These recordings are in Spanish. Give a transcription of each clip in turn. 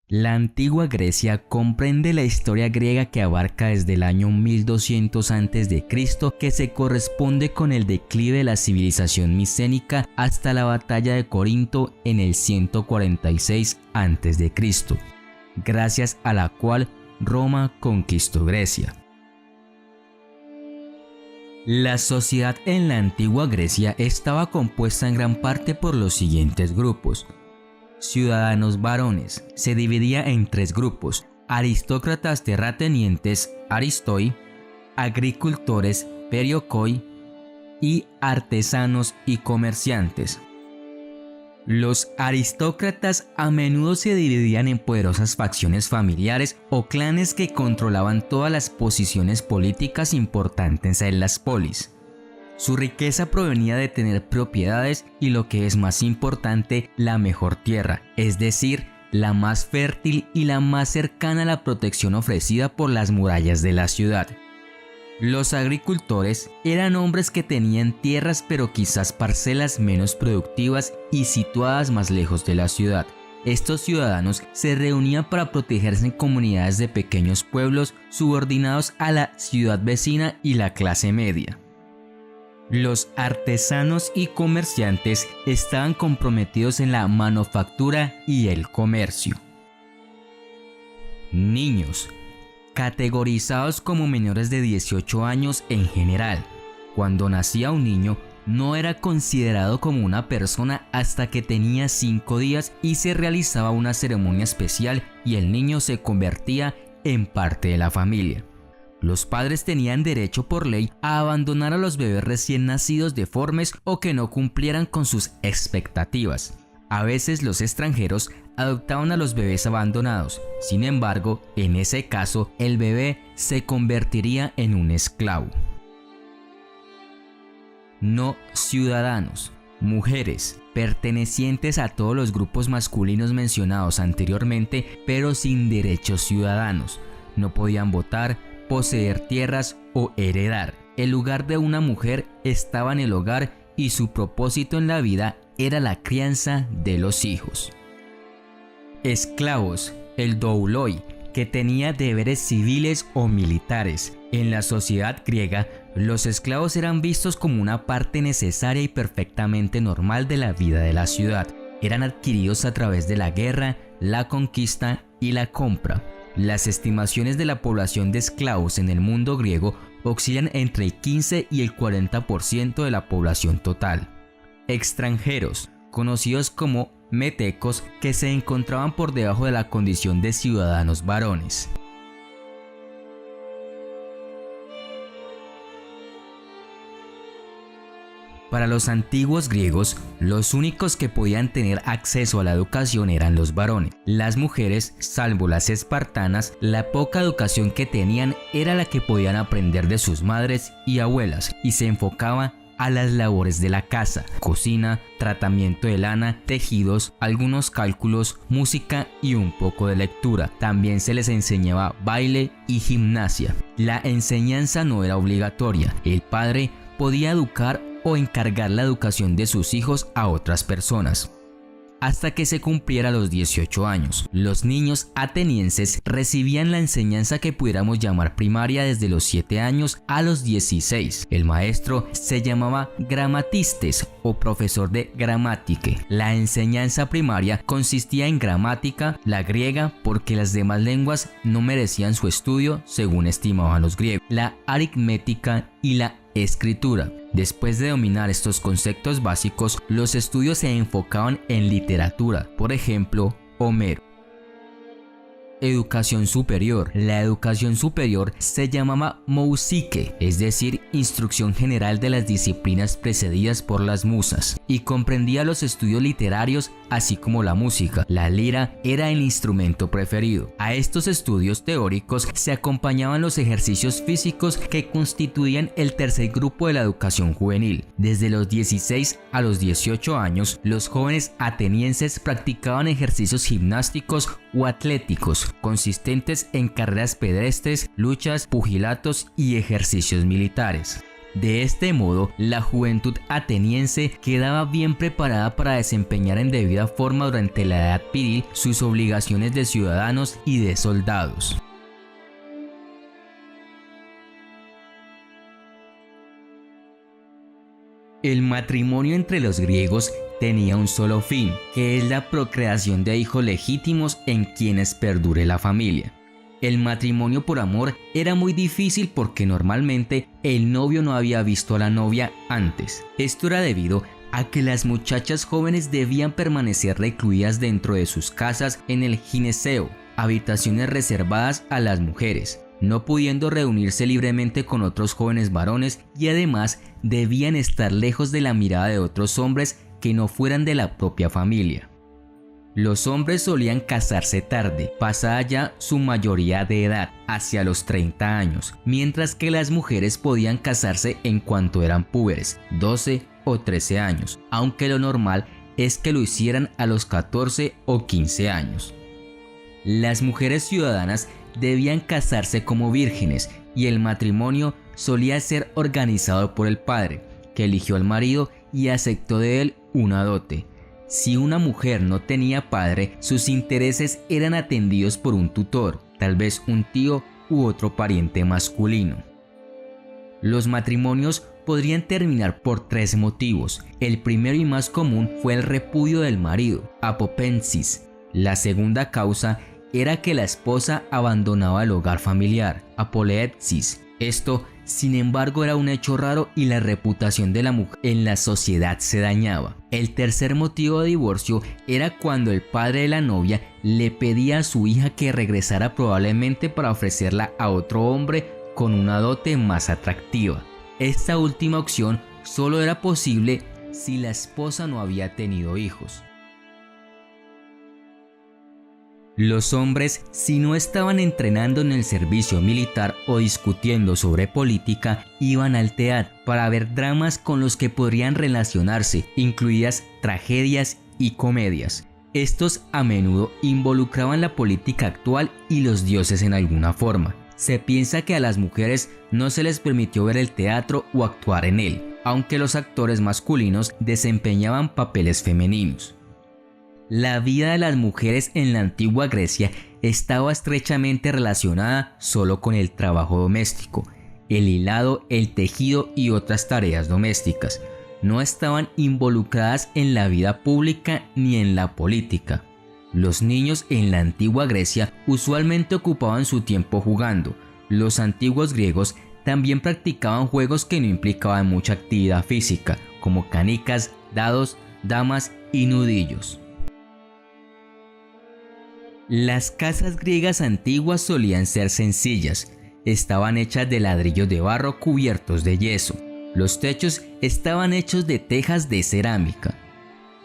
La antigua Grecia comprende la historia griega que abarca desde el año 1200 a.C., que se corresponde con el declive de la civilización micénica hasta la batalla de Corinto en el 146 a.C., gracias a la cual Roma conquistó Grecia. La sociedad en la antigua Grecia estaba compuesta en gran parte por los siguientes grupos. Ciudadanos varones. Se dividía en tres grupos: aristócratas terratenientes, aristoi, agricultores, periokoi, y artesanos y comerciantes. Los aristócratas a menudo se dividían en poderosas facciones familiares o clanes que controlaban todas las posiciones políticas importantes en las polis. Su riqueza provenía de tener propiedades y, lo que es más importante, la mejor tierra, es decir, la más fértil y la más cercana a la protección ofrecida por las murallas de la ciudad. Los agricultores eran hombres que tenían tierras, pero quizás parcelas menos productivas y situadas más lejos de la ciudad. Estos ciudadanos se reunían para protegerse en comunidades de pequeños pueblos subordinados a la ciudad vecina y la clase media. Los artesanos y comerciantes estaban comprometidos en la manufactura y el comercio. Niños, categorizados como menores de 18 años en general. Cuando nacía un niño, no era considerado como una persona hasta que tenía 5 días y se realizaba una ceremonia especial y el niño se convertía en parte de la familia. Los padres tenían derecho por ley a abandonar a los bebés recién nacidos deformes o que no cumplieran con sus expectativas. A veces los extranjeros adoptaban a los bebés abandonados. Sin embargo, en ese caso, el bebé se convertiría en un esclavo. No ciudadanos. Mujeres, pertenecientes a todos los grupos masculinos mencionados anteriormente, pero sin derechos ciudadanos. No podían votar, poseer tierras o heredar. El lugar de una mujer estaba en el hogar y su propósito en la vida era la crianza de los hijos. Esclavos, el douloi, que tenía deberes civiles o militares. En la sociedad griega, los esclavos eran vistos como una parte necesaria y perfectamente normal de la vida de la ciudad. Eran adquiridos a través de la guerra, la conquista y la compra. Las estimaciones de la población de esclavos en el mundo griego oscilan entre el 15 y el 40% de la población total. Extranjeros, conocidos como metecos, que se encontraban por debajo de la condición de ciudadanos varones. Para los antiguos griegos, los únicos que podían tener acceso a la educación eran los varones. Las mujeres, salvo las espartanas, la poca educación que tenían era la que podían aprender de sus madres y abuelas, y se enfocaba a las labores de la casa: cocina, tratamiento de lana, tejidos, algunos cálculos, música y un poco de lectura. También se les enseñaba baile y gimnasia. La enseñanza no era obligatoria. El padre podía educar o encargar la educación de sus hijos a otras personas. Hasta que se cumpliera los 18 años, los niños atenienses recibían la enseñanza que pudiéramos llamar primaria desde los 7 años a los 16. El maestro se llamaba gramatistes o profesor de gramática. La enseñanza primaria consistía en gramática, la griega, porque las demás lenguas no merecían su estudio según estimaban los griegos, la aritmética y la escritura. Después de dominar estos conceptos básicos, los estudios se enfocaban en literatura, por ejemplo, Homero. Educación superior. La educación superior se llamaba mousike, es decir, instrucción general de las disciplinas precedidas por las musas, y comprendía los estudios literarios así como la música. La lira era el instrumento preferido. A estos estudios teóricos se acompañaban los ejercicios físicos que constituían el tercer grupo de la educación juvenil. Desde los 16 a los 18 años, los jóvenes atenienses practicaban ejercicios gimnásticos o atléticos, consistentes en carreras pedestres, luchas, pugilatos y ejercicios militares. De este modo, la juventud ateniense quedaba bien preparada para desempeñar en debida forma durante la edad viril sus obligaciones de ciudadanos y de soldados. El matrimonio entre los griegos tenía un solo fin, que es la procreación de hijos legítimos en quienes perdure la familia. El matrimonio por amor era muy difícil porque normalmente el novio no había visto a la novia antes. Esto era debido a que las muchachas jóvenes debían permanecer recluidas dentro de sus casas en el gineceo, habitaciones reservadas a las mujeres, no pudiendo reunirse libremente con otros jóvenes varones, y además debían estar lejos de la mirada de otros hombres que no fueran de la propia familia. Los hombres solían casarse tarde, pasada ya su mayoría de edad, hacia los 30 años, mientras que las mujeres podían casarse en cuanto eran púberes, 12 o 13 años, aunque lo normal es que lo hicieran a los 14 o 15 años. Las mujeres ciudadanas debían casarse como vírgenes y el matrimonio solía ser organizado por el padre, que eligió al marido y aceptó de él una dote. Si una mujer no tenía padre, sus intereses eran atendidos por un tutor, tal vez un tío u otro pariente masculino. Los matrimonios podrían terminar por 3 motivos. El primero y más común fue el repudio del marido, apopensis. La segunda causa era que la esposa abandonaba el hogar familiar, apoleepsis. Esto, sin embargo, era un hecho raro y la reputación de la mujer en la sociedad se dañaba. El tercer motivo de divorcio era cuando el padre de la novia le pedía a su hija que regresara, probablemente para ofrecerla a otro hombre con una dote más atractiva. Esta última opción solo era posible si la esposa no había tenido hijos. Los hombres, si no estaban entrenando en el servicio militar o discutiendo sobre política, iban al teatro para ver dramas con los que podrían relacionarse, incluidas tragedias y comedias. Estos a menudo involucraban la política actual y los dioses en alguna forma. Se piensa que a las mujeres no se les permitió ver el teatro o actuar en él, aunque los actores masculinos desempeñaban papeles femeninos. La vida de las mujeres en la antigua Grecia estaba estrechamente relacionada solo con el trabajo doméstico, el hilado, el tejido y otras tareas domésticas. No estaban involucradas en la vida pública ni en la política. Los niños en la antigua Grecia usualmente ocupaban su tiempo jugando. Los antiguos griegos también practicaban juegos que no implicaban mucha actividad física, como canicas, dados, damas y nudillos. Las casas griegas antiguas solían ser sencillas, estaban hechas de ladrillos de barro cubiertos de yeso. Los techos estaban hechos de tejas de cerámica.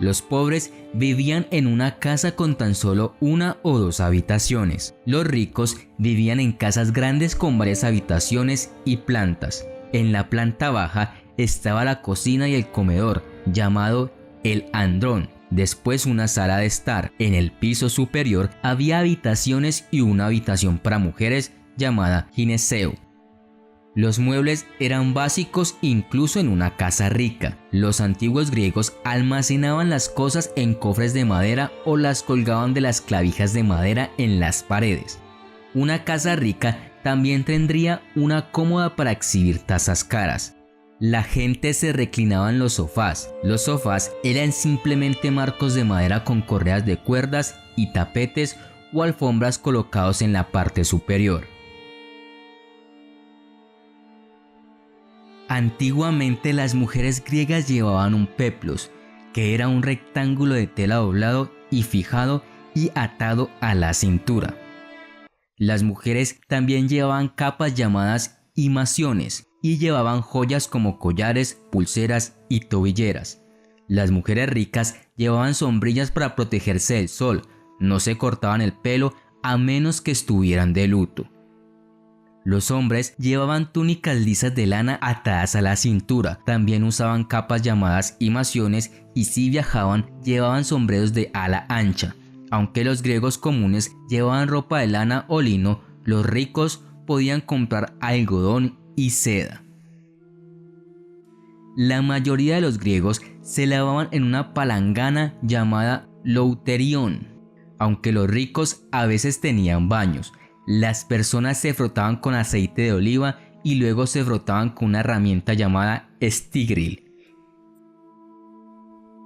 Los pobres vivían en una casa con tan solo 1 o 2 habitaciones. Los ricos vivían en casas grandes con varias habitaciones y plantas. En la planta baja estaba la cocina y el comedor, llamado el andrón. Después una sala de estar. En el piso superior había habitaciones y una habitación para mujeres llamada gineceo. Los muebles eran básicos incluso en una casa rica. Los antiguos griegos almacenaban las cosas en cofres de madera o las colgaban de las clavijas de madera en las paredes. Una casa rica también tendría una cómoda para exhibir tazas caras. La gente se reclinaba en los sofás. Los sofás eran simplemente marcos de madera con correas de cuerdas y tapetes o alfombras colocados en la parte superior. Antiguamente las mujeres griegas llevaban un peplos, que era un rectángulo de tela doblado y fijado y atado a la cintura. Las mujeres también llevaban capas llamadas imaciones y llevaban joyas como collares, pulseras y tobilleras. Las mujeres ricas llevaban sombrillas para protegerse del sol, no se cortaban el pelo a menos que estuvieran de luto. Los hombres llevaban túnicas lisas de lana atadas a la cintura, también usaban capas llamadas imaciones y si viajaban llevaban sombreros de ala ancha. Aunque los griegos comunes llevaban ropa de lana o lino, los ricos podían comprar algodón y seda. La mayoría de los griegos se lavaban en una palangana llamada louterion. Aunque los ricos a veces tenían baños, las personas se frotaban con aceite de oliva y luego se frotaban con una herramienta llamada estigril.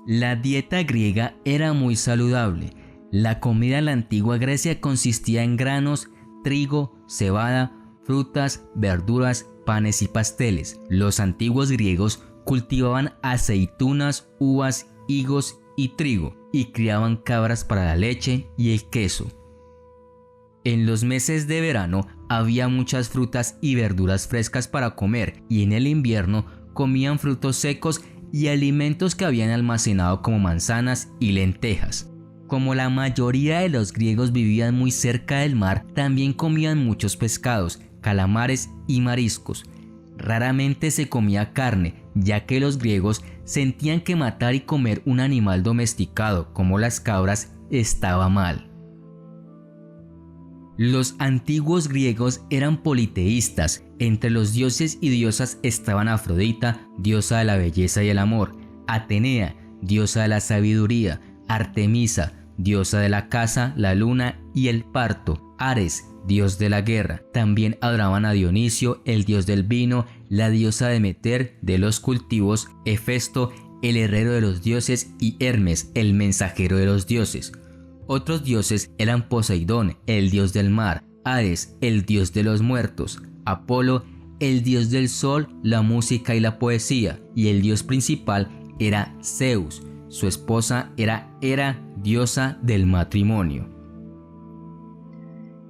La dieta griega era muy saludable. La comida en la antigua Grecia consistía en granos, trigo, cebada, frutas, verduras, panes y pasteles. Los antiguos griegos cultivaban aceitunas, uvas, higos y trigo, y criaban cabras para la leche y el queso. En los meses de verano había muchas frutas y verduras frescas para comer, y en el invierno comían frutos secos y alimentos que habían almacenado como manzanas y lentejas. Como la mayoría de los griegos vivían muy cerca del mar, también comían muchos pescados, calamares y mariscos. Raramente se comía carne, ya que los griegos sentían que matar y comer un animal domesticado como las cabras estaba mal. Los antiguos griegos eran politeístas. Entre los dioses y diosas estaban Afrodita, diosa de la belleza y el amor; Atenea, diosa de la sabiduría; Artemisa, diosa de la caza, la luna y el parto; Ares, dios de la guerra. También adoraban a Dionisio, el dios del vino; la diosa Demeter, de los cultivos; Hefesto, el herrero de los dioses; y Hermes, el mensajero de los dioses. Otros dioses eran Poseidón, el dios del mar; Hades, el dios de los muertos; Apolo, el dios del sol, la música y la poesía; y el dios principal era Zeus. Su esposa era Hera, diosa del matrimonio.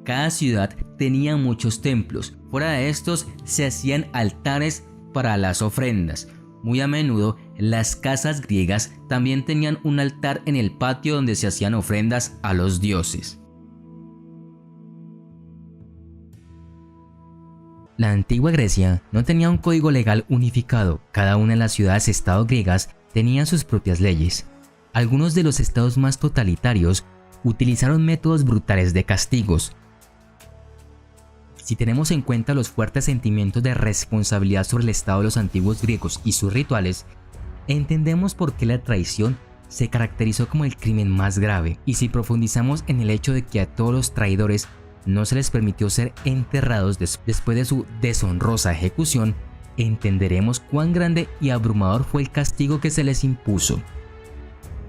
Cada ciudad tenía muchos templos. Fuera de estos se hacían altares para las ofrendas. Muy a menudo las casas griegas también tenían un altar en el patio donde se hacían ofrendas a los dioses. La antigua Grecia no tenía un código legal unificado. Cada una de las ciudades-estado griegas tenía sus propias leyes. Algunos de los estados más totalitarios utilizaron métodos brutales de castigos. Si tenemos en cuenta los fuertes sentimientos de responsabilidad sobre el estado de los antiguos griegos y sus rituales, entendemos por qué la traición se caracterizó como el crimen más grave. Y si profundizamos en el hecho de que a todos los traidores no se les permitió ser enterrados después de su deshonrosa ejecución, entenderemos cuán grande y abrumador fue el castigo que se les impuso.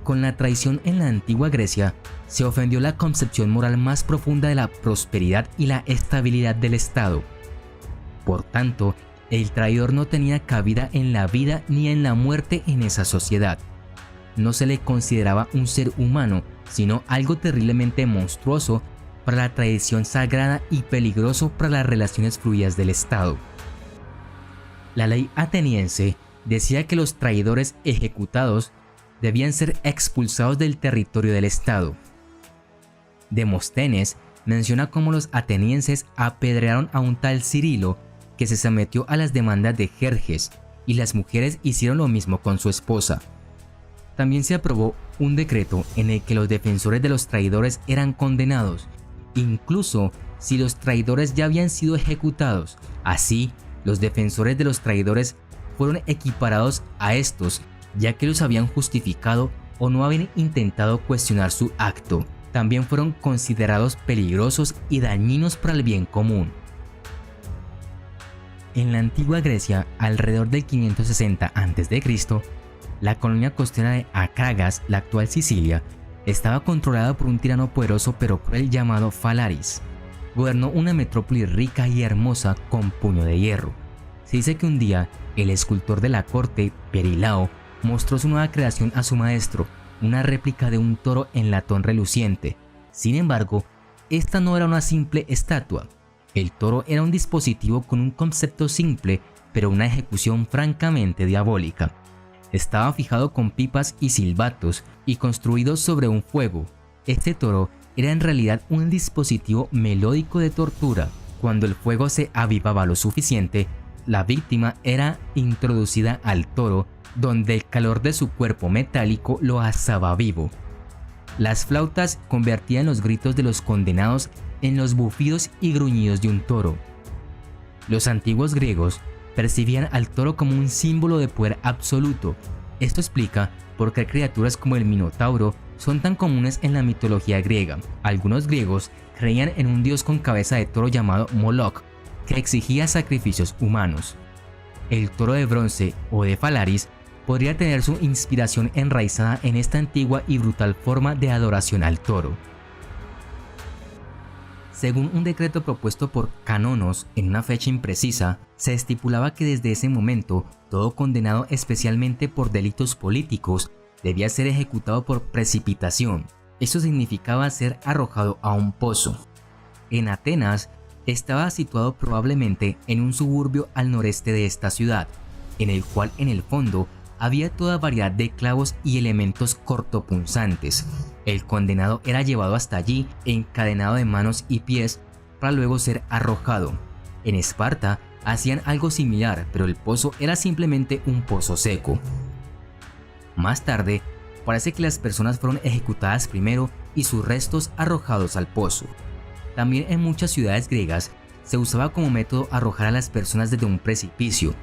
Con la traición en la antigua Grecia, se ofendió la concepción moral más profunda de la prosperidad y la estabilidad del Estado. Por tanto, el traidor no tenía cabida en la vida ni en la muerte en esa sociedad. No se le consideraba un ser humano, sino algo terriblemente monstruoso para la tradición sagrada y peligroso para las relaciones fluidas del Estado. La ley ateniense decía que los traidores ejecutados debían ser expulsados del territorio del Estado. Demóstenes menciona cómo los atenienses apedrearon a un tal Cirilo que se sometió a las demandas de Jerjes, y las mujeres hicieron lo mismo con su esposa. También se aprobó un decreto en el que los defensores de los traidores eran condenados, incluso si los traidores ya habían sido ejecutados. Así, los defensores de los traidores fueron equiparados a estos, ya que los habían justificado o no habían intentado cuestionar su acto. También fueron considerados peligrosos y dañinos para el bien común. En la antigua Grecia, alrededor del 560 a.C., la colonia costera de Acragas, la actual Sicilia, estaba controlada por un tirano poderoso pero cruel llamado Falaris. Gobernó una metrópoli rica y hermosa con puño de hierro. Se dice que un día, el escultor de la corte, Perilao, mostró su nueva creación a su maestro, una réplica de un toro en latón reluciente. Sin embargo, esta no era una simple estatua. El toro era un dispositivo con un concepto simple, pero una ejecución francamente diabólica. Estaba fijado con pipas y silbatos y construido sobre un fuego. Este toro era en realidad un dispositivo melódico de tortura. Cuando el fuego se avivaba lo suficiente, la víctima era introducida al toro, donde el calor de su cuerpo metálico lo asaba vivo. Las flautas convertían los gritos de los condenados en los bufidos y gruñidos de un toro. Los antiguos griegos percibían al toro como un símbolo de poder absoluto. Esto explica por qué criaturas como el Minotauro son tan comunes en la mitología griega. Algunos griegos creían en un dios con cabeza de toro llamado Moloch, que exigía sacrificios humanos. El toro de bronce o de Falaris podría tener su inspiración enraizada en esta antigua y brutal forma de adoración al toro. Según un decreto propuesto por Cánonos en una fecha imprecisa, se estipulaba que desde ese momento todo condenado especialmente por delitos políticos debía ser ejecutado por precipitación. Eso significaba ser arrojado a un pozo. En Atenas estaba situado probablemente en un suburbio al noreste de esta ciudad, en el cual en el fondo había toda variedad de clavos y elementos cortopunzantes. El condenado era llevado hasta allí encadenado de manos y pies para luego ser arrojado. En Esparta hacían algo similar, pero el pozo era simplemente un pozo seco. Más tarde, parece que las personas fueron ejecutadas primero y sus restos arrojados al pozo. También en muchas ciudades griegas se usaba como método arrojar a las personas desde un precipicio,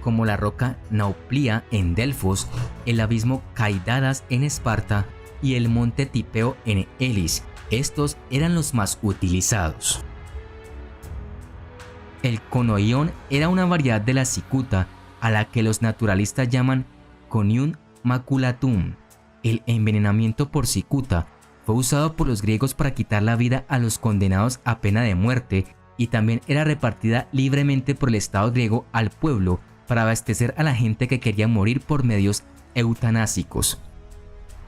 como la roca Nauplia en Delfos, el abismo Caidadas en Esparta y el monte Tipeo en Elis. Estos eran los más utilizados. El conoión era una variedad de la cicuta a la que los naturalistas llaman conium maculatum. El envenenamiento por cicuta fue usado por los griegos para quitar la vida a los condenados a pena de muerte y también era repartida libremente por el Estado griego al pueblo para abastecer a la gente que quería morir por medios eutanásicos.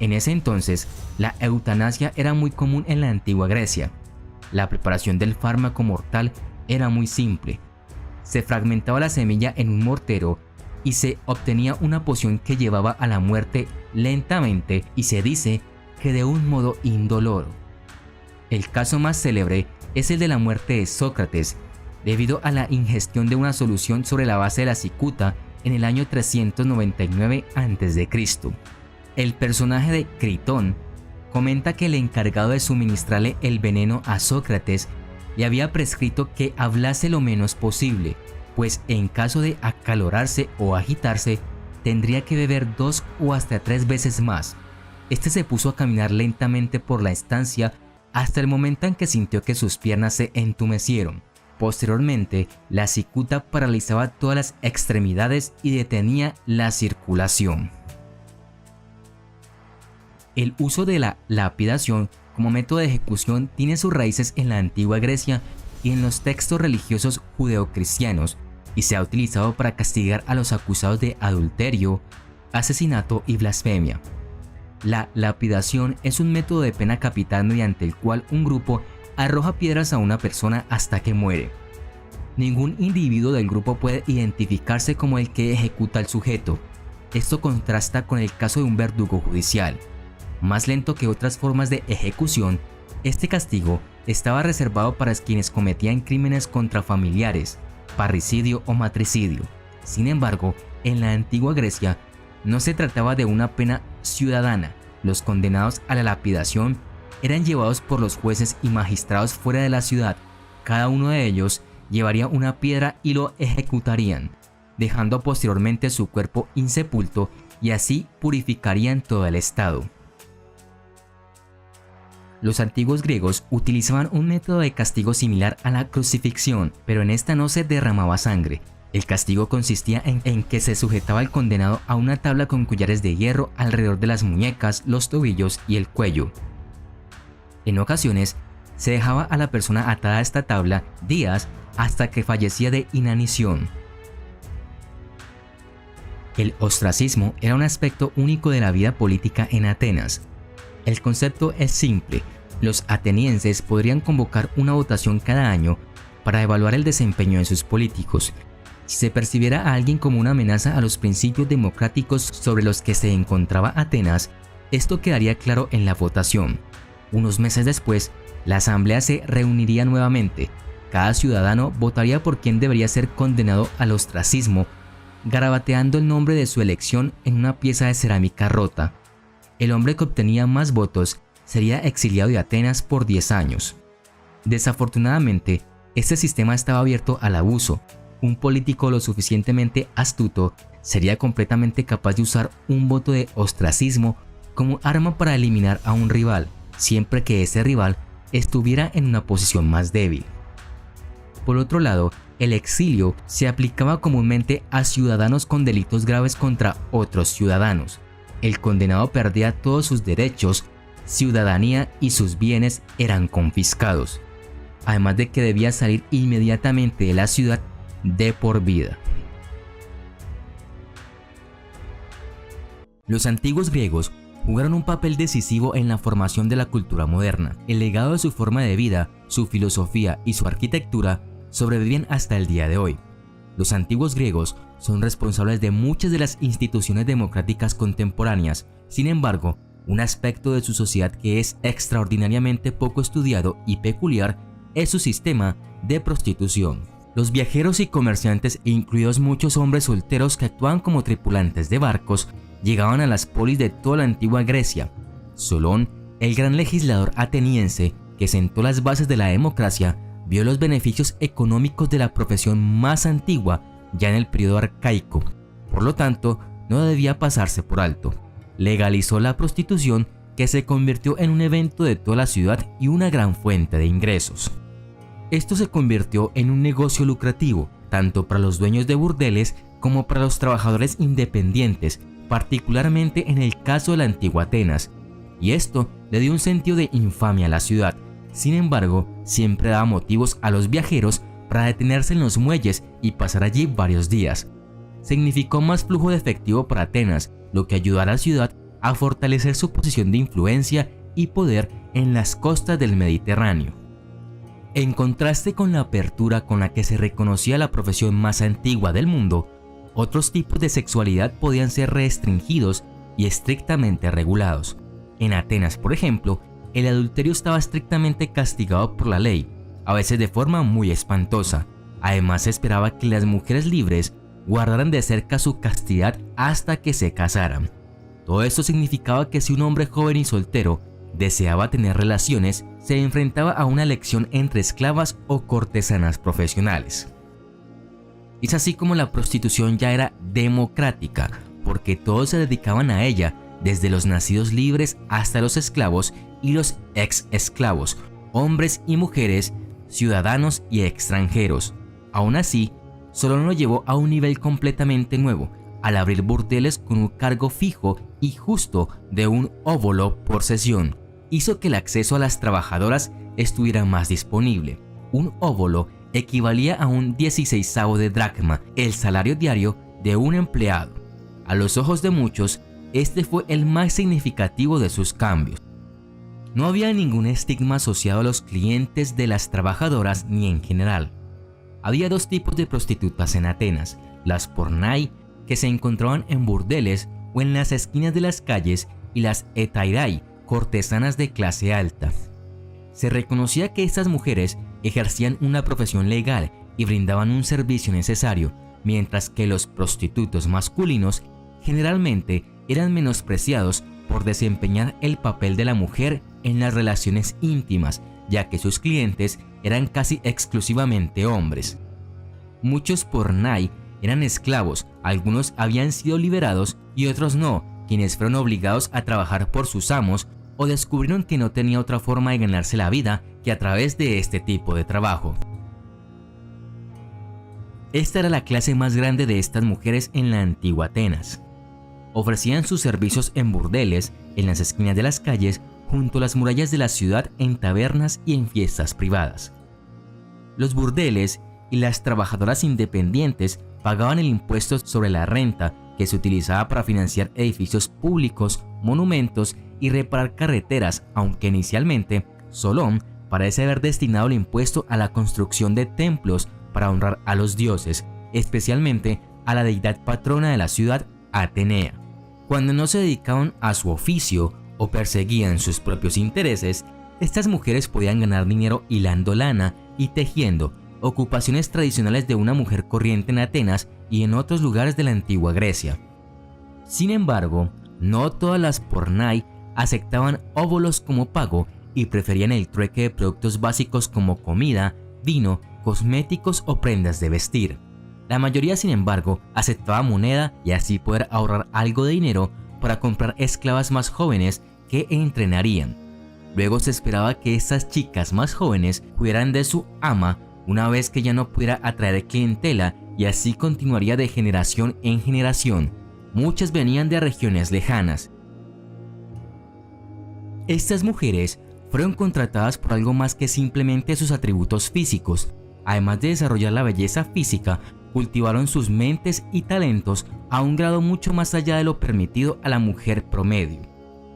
En ese entonces, la eutanasia era muy común en la antigua Grecia. La preparación del fármaco mortal era muy simple. Se fragmentaba la semilla en un mortero y se obtenía una poción que llevaba a la muerte lentamente y se dice que de un modo indoloro. El caso más célebre es el de la muerte de Sócrates, debido a la ingestión de una solución sobre la base de la cicuta en el año 399 a.C. El personaje de Critón comenta que el encargado de suministrarle el veneno a Sócrates le había prescrito que hablase lo menos posible, pues en caso de acalorarse o agitarse, tendría que beber 2 o hasta 3 veces más. Este se puso a caminar lentamente por la estancia hasta el momento en que sintió que sus piernas se entumecieron. Posteriormente, la cicuta paralizaba todas las extremidades y detenía la circulación. El uso de la lapidación como método de ejecución tiene sus raíces en la antigua Grecia y en los textos religiosos judeocristianos, y se ha utilizado para castigar a los acusados de adulterio, asesinato y blasfemia. La lapidación es un método de pena capital mediante el cual un grupo arroja piedras a una persona hasta que muere. Ningún individuo del grupo puede identificarse como el que ejecuta al sujeto. Esto contrasta con el caso de un verdugo judicial. Más lento que otras formas de ejecución, este castigo estaba reservado para quienes cometían crímenes contra familiares, parricidio o matricidio. Sin embargo, en la antigua Grecia no se trataba de una pena ciudadana. Los condenados a la lapidación eran llevados por los jueces y magistrados fuera de la ciudad. Cada uno de ellos llevaría una piedra y lo ejecutarían, dejando posteriormente su cuerpo insepulto, y así purificarían todo el estado. Los antiguos griegos utilizaban un método de castigo similar a la crucifixión, pero en esta no se derramaba sangre. El castigo consistía en que se sujetaba al condenado a una tabla con collares de hierro alrededor de las muñecas, los tobillos y el cuello. En ocasiones, se dejaba a la persona atada a esta tabla días hasta que fallecía de inanición. El ostracismo era un aspecto único de la vida política en Atenas. El concepto es simple. Los atenienses podrían convocar una votación cada año para evaluar el desempeño de sus políticos. Si se percibiera a alguien como una amenaza a los principios democráticos sobre los que se encontraba Atenas, esto quedaría claro en la votación. Unos meses después, la asamblea se reuniría nuevamente. Cada ciudadano votaría por quién debería ser condenado al ostracismo, garabateando el nombre de su elección en una pieza de cerámica rota. El hombre que obtenía más votos sería exiliado de Atenas por 10 años. Desafortunadamente, este sistema estaba abierto al abuso, un político lo suficientemente astuto sería completamente capaz de usar un voto de ostracismo como arma para eliminar a un rival, siempre que ese rival estuviera en una posición más débil. Por otro lado, el exilio se aplicaba comúnmente a ciudadanos con delitos graves contra otros ciudadanos. El condenado perdía todos sus derechos, ciudadanía y sus bienes eran confiscados, además de que debía salir inmediatamente de la ciudad de por vida. Los antiguos griegos jugaron un papel decisivo en la formación de la cultura moderna. El legado de su forma de vida, su filosofía y su arquitectura sobreviven hasta el día de hoy. Los antiguos griegos son responsables de muchas de las instituciones democráticas contemporáneas. Sin embargo, un aspecto de su sociedad que es extraordinariamente poco estudiado y peculiar es su sistema de prostitución. Los viajeros y comerciantes, incluidos muchos hombres solteros que actuaban como tripulantes de barcos, llegaban a las polis de toda la antigua Grecia. Solón, el gran legislador ateniense que sentó las bases de la democracia, vio los beneficios económicos de la profesión más antigua ya en el periodo arcaico. Por lo tanto, no debía pasarse por alto. Legalizó la prostitución, que se convirtió en un evento de toda la ciudad y una gran fuente de ingresos. Esto se convirtió en un negocio lucrativo, tanto para los dueños de burdeles como para los trabajadores independientes, particularmente en el caso de la antigua Atenas, y esto le dio un sentido de infamia a la ciudad. Sin embargo, siempre daba motivos a los viajeros para detenerse en los muelles y pasar allí varios días. Significó más flujo de efectivo para Atenas, lo que ayudó a la ciudad a fortalecer su posición de influencia y poder en las costas del Mediterráneo. En contraste con la apertura con la que se reconocía la profesión más antigua del mundo, otros tipos de sexualidad podían ser restringidos y estrictamente regulados. En Atenas, por ejemplo, el adulterio estaba estrictamente castigado por la ley, a veces de forma muy espantosa. Además, se esperaba que las mujeres libres guardaran de cerca su castidad hasta que se casaran. Todo esto significaba que si un hombre joven y soltero deseaba tener relaciones, se enfrentaba a una elección entre esclavas o cortesanas profesionales. Es así como la prostitución ya era democrática, porque todos se dedicaban a ella, desde los nacidos libres hasta los esclavos y los ex-esclavos, hombres y mujeres, ciudadanos y extranjeros. Aún así, Solón lo llevó a un nivel completamente nuevo, al abrir burdeles con un cargo fijo y justo de un óbolo por sesión. Hizo que el acceso a las trabajadoras estuviera más disponible. Un óbolo equivalía a un 16avo de dracma, el salario diario de un empleado. A los ojos de muchos, este fue el más significativo de sus cambios. No había ningún estigma asociado a los clientes de las trabajadoras ni en general. Había dos tipos de prostitutas en Atenas: las pornai, que se encontraban en burdeles o en las esquinas de las calles, y las hetairai, cortesanas de clase alta. Se reconocía que estas mujeres ejercían una profesión legal y brindaban un servicio necesario, mientras que los prostitutos masculinos generalmente eran menospreciados por desempeñar el papel de la mujer en las relaciones íntimas, ya que sus clientes eran casi exclusivamente hombres. Muchos pornai eran esclavos, algunos habían sido liberados y otros no, quienes fueron obligados a trabajar por sus amos o descubrieron que no tenía otra forma de ganarse la vida que a través de este tipo de trabajo. Esta era la clase más grande de estas mujeres en la antigua Atenas. Ofrecían sus servicios en burdeles, en las esquinas de las calles, junto a las murallas de la ciudad, en tabernas y en fiestas privadas. Los burdeles y las trabajadoras independientes pagaban el impuesto sobre la renta, que se utilizaba para financiar edificios públicos, monumentos y reparar carreteras, aunque inicialmente Solón parece haber destinado el impuesto a la construcción de templos para honrar a los dioses, especialmente a la deidad patrona de la ciudad, Atenea. Cuando no se dedicaban a su oficio o perseguían sus propios intereses, estas mujeres podían ganar dinero hilando lana y tejiendo, ocupaciones tradicionales de una mujer corriente en Atenas y en otros lugares de la antigua Grecia. Sin embargo, no todas las pornai aceptaban óbolos como pago y preferían el trueque de productos básicos como comida, vino, cosméticos o prendas de vestir. La mayoría, sin embargo, aceptaba moneda y así poder ahorrar algo de dinero para comprar esclavas más jóvenes que entrenarían. Luego se esperaba que estas chicas más jóvenes cuidaran de su ama una vez que ya no pudiera atraer clientela, y así continuaría de generación en generación. Muchas venían de regiones lejanas. Estas mujeres fueron contratadas por algo más que simplemente sus atributos físicos. Además de desarrollar la belleza física, cultivaron sus mentes y talentos a un grado mucho más allá de lo permitido a la mujer promedio.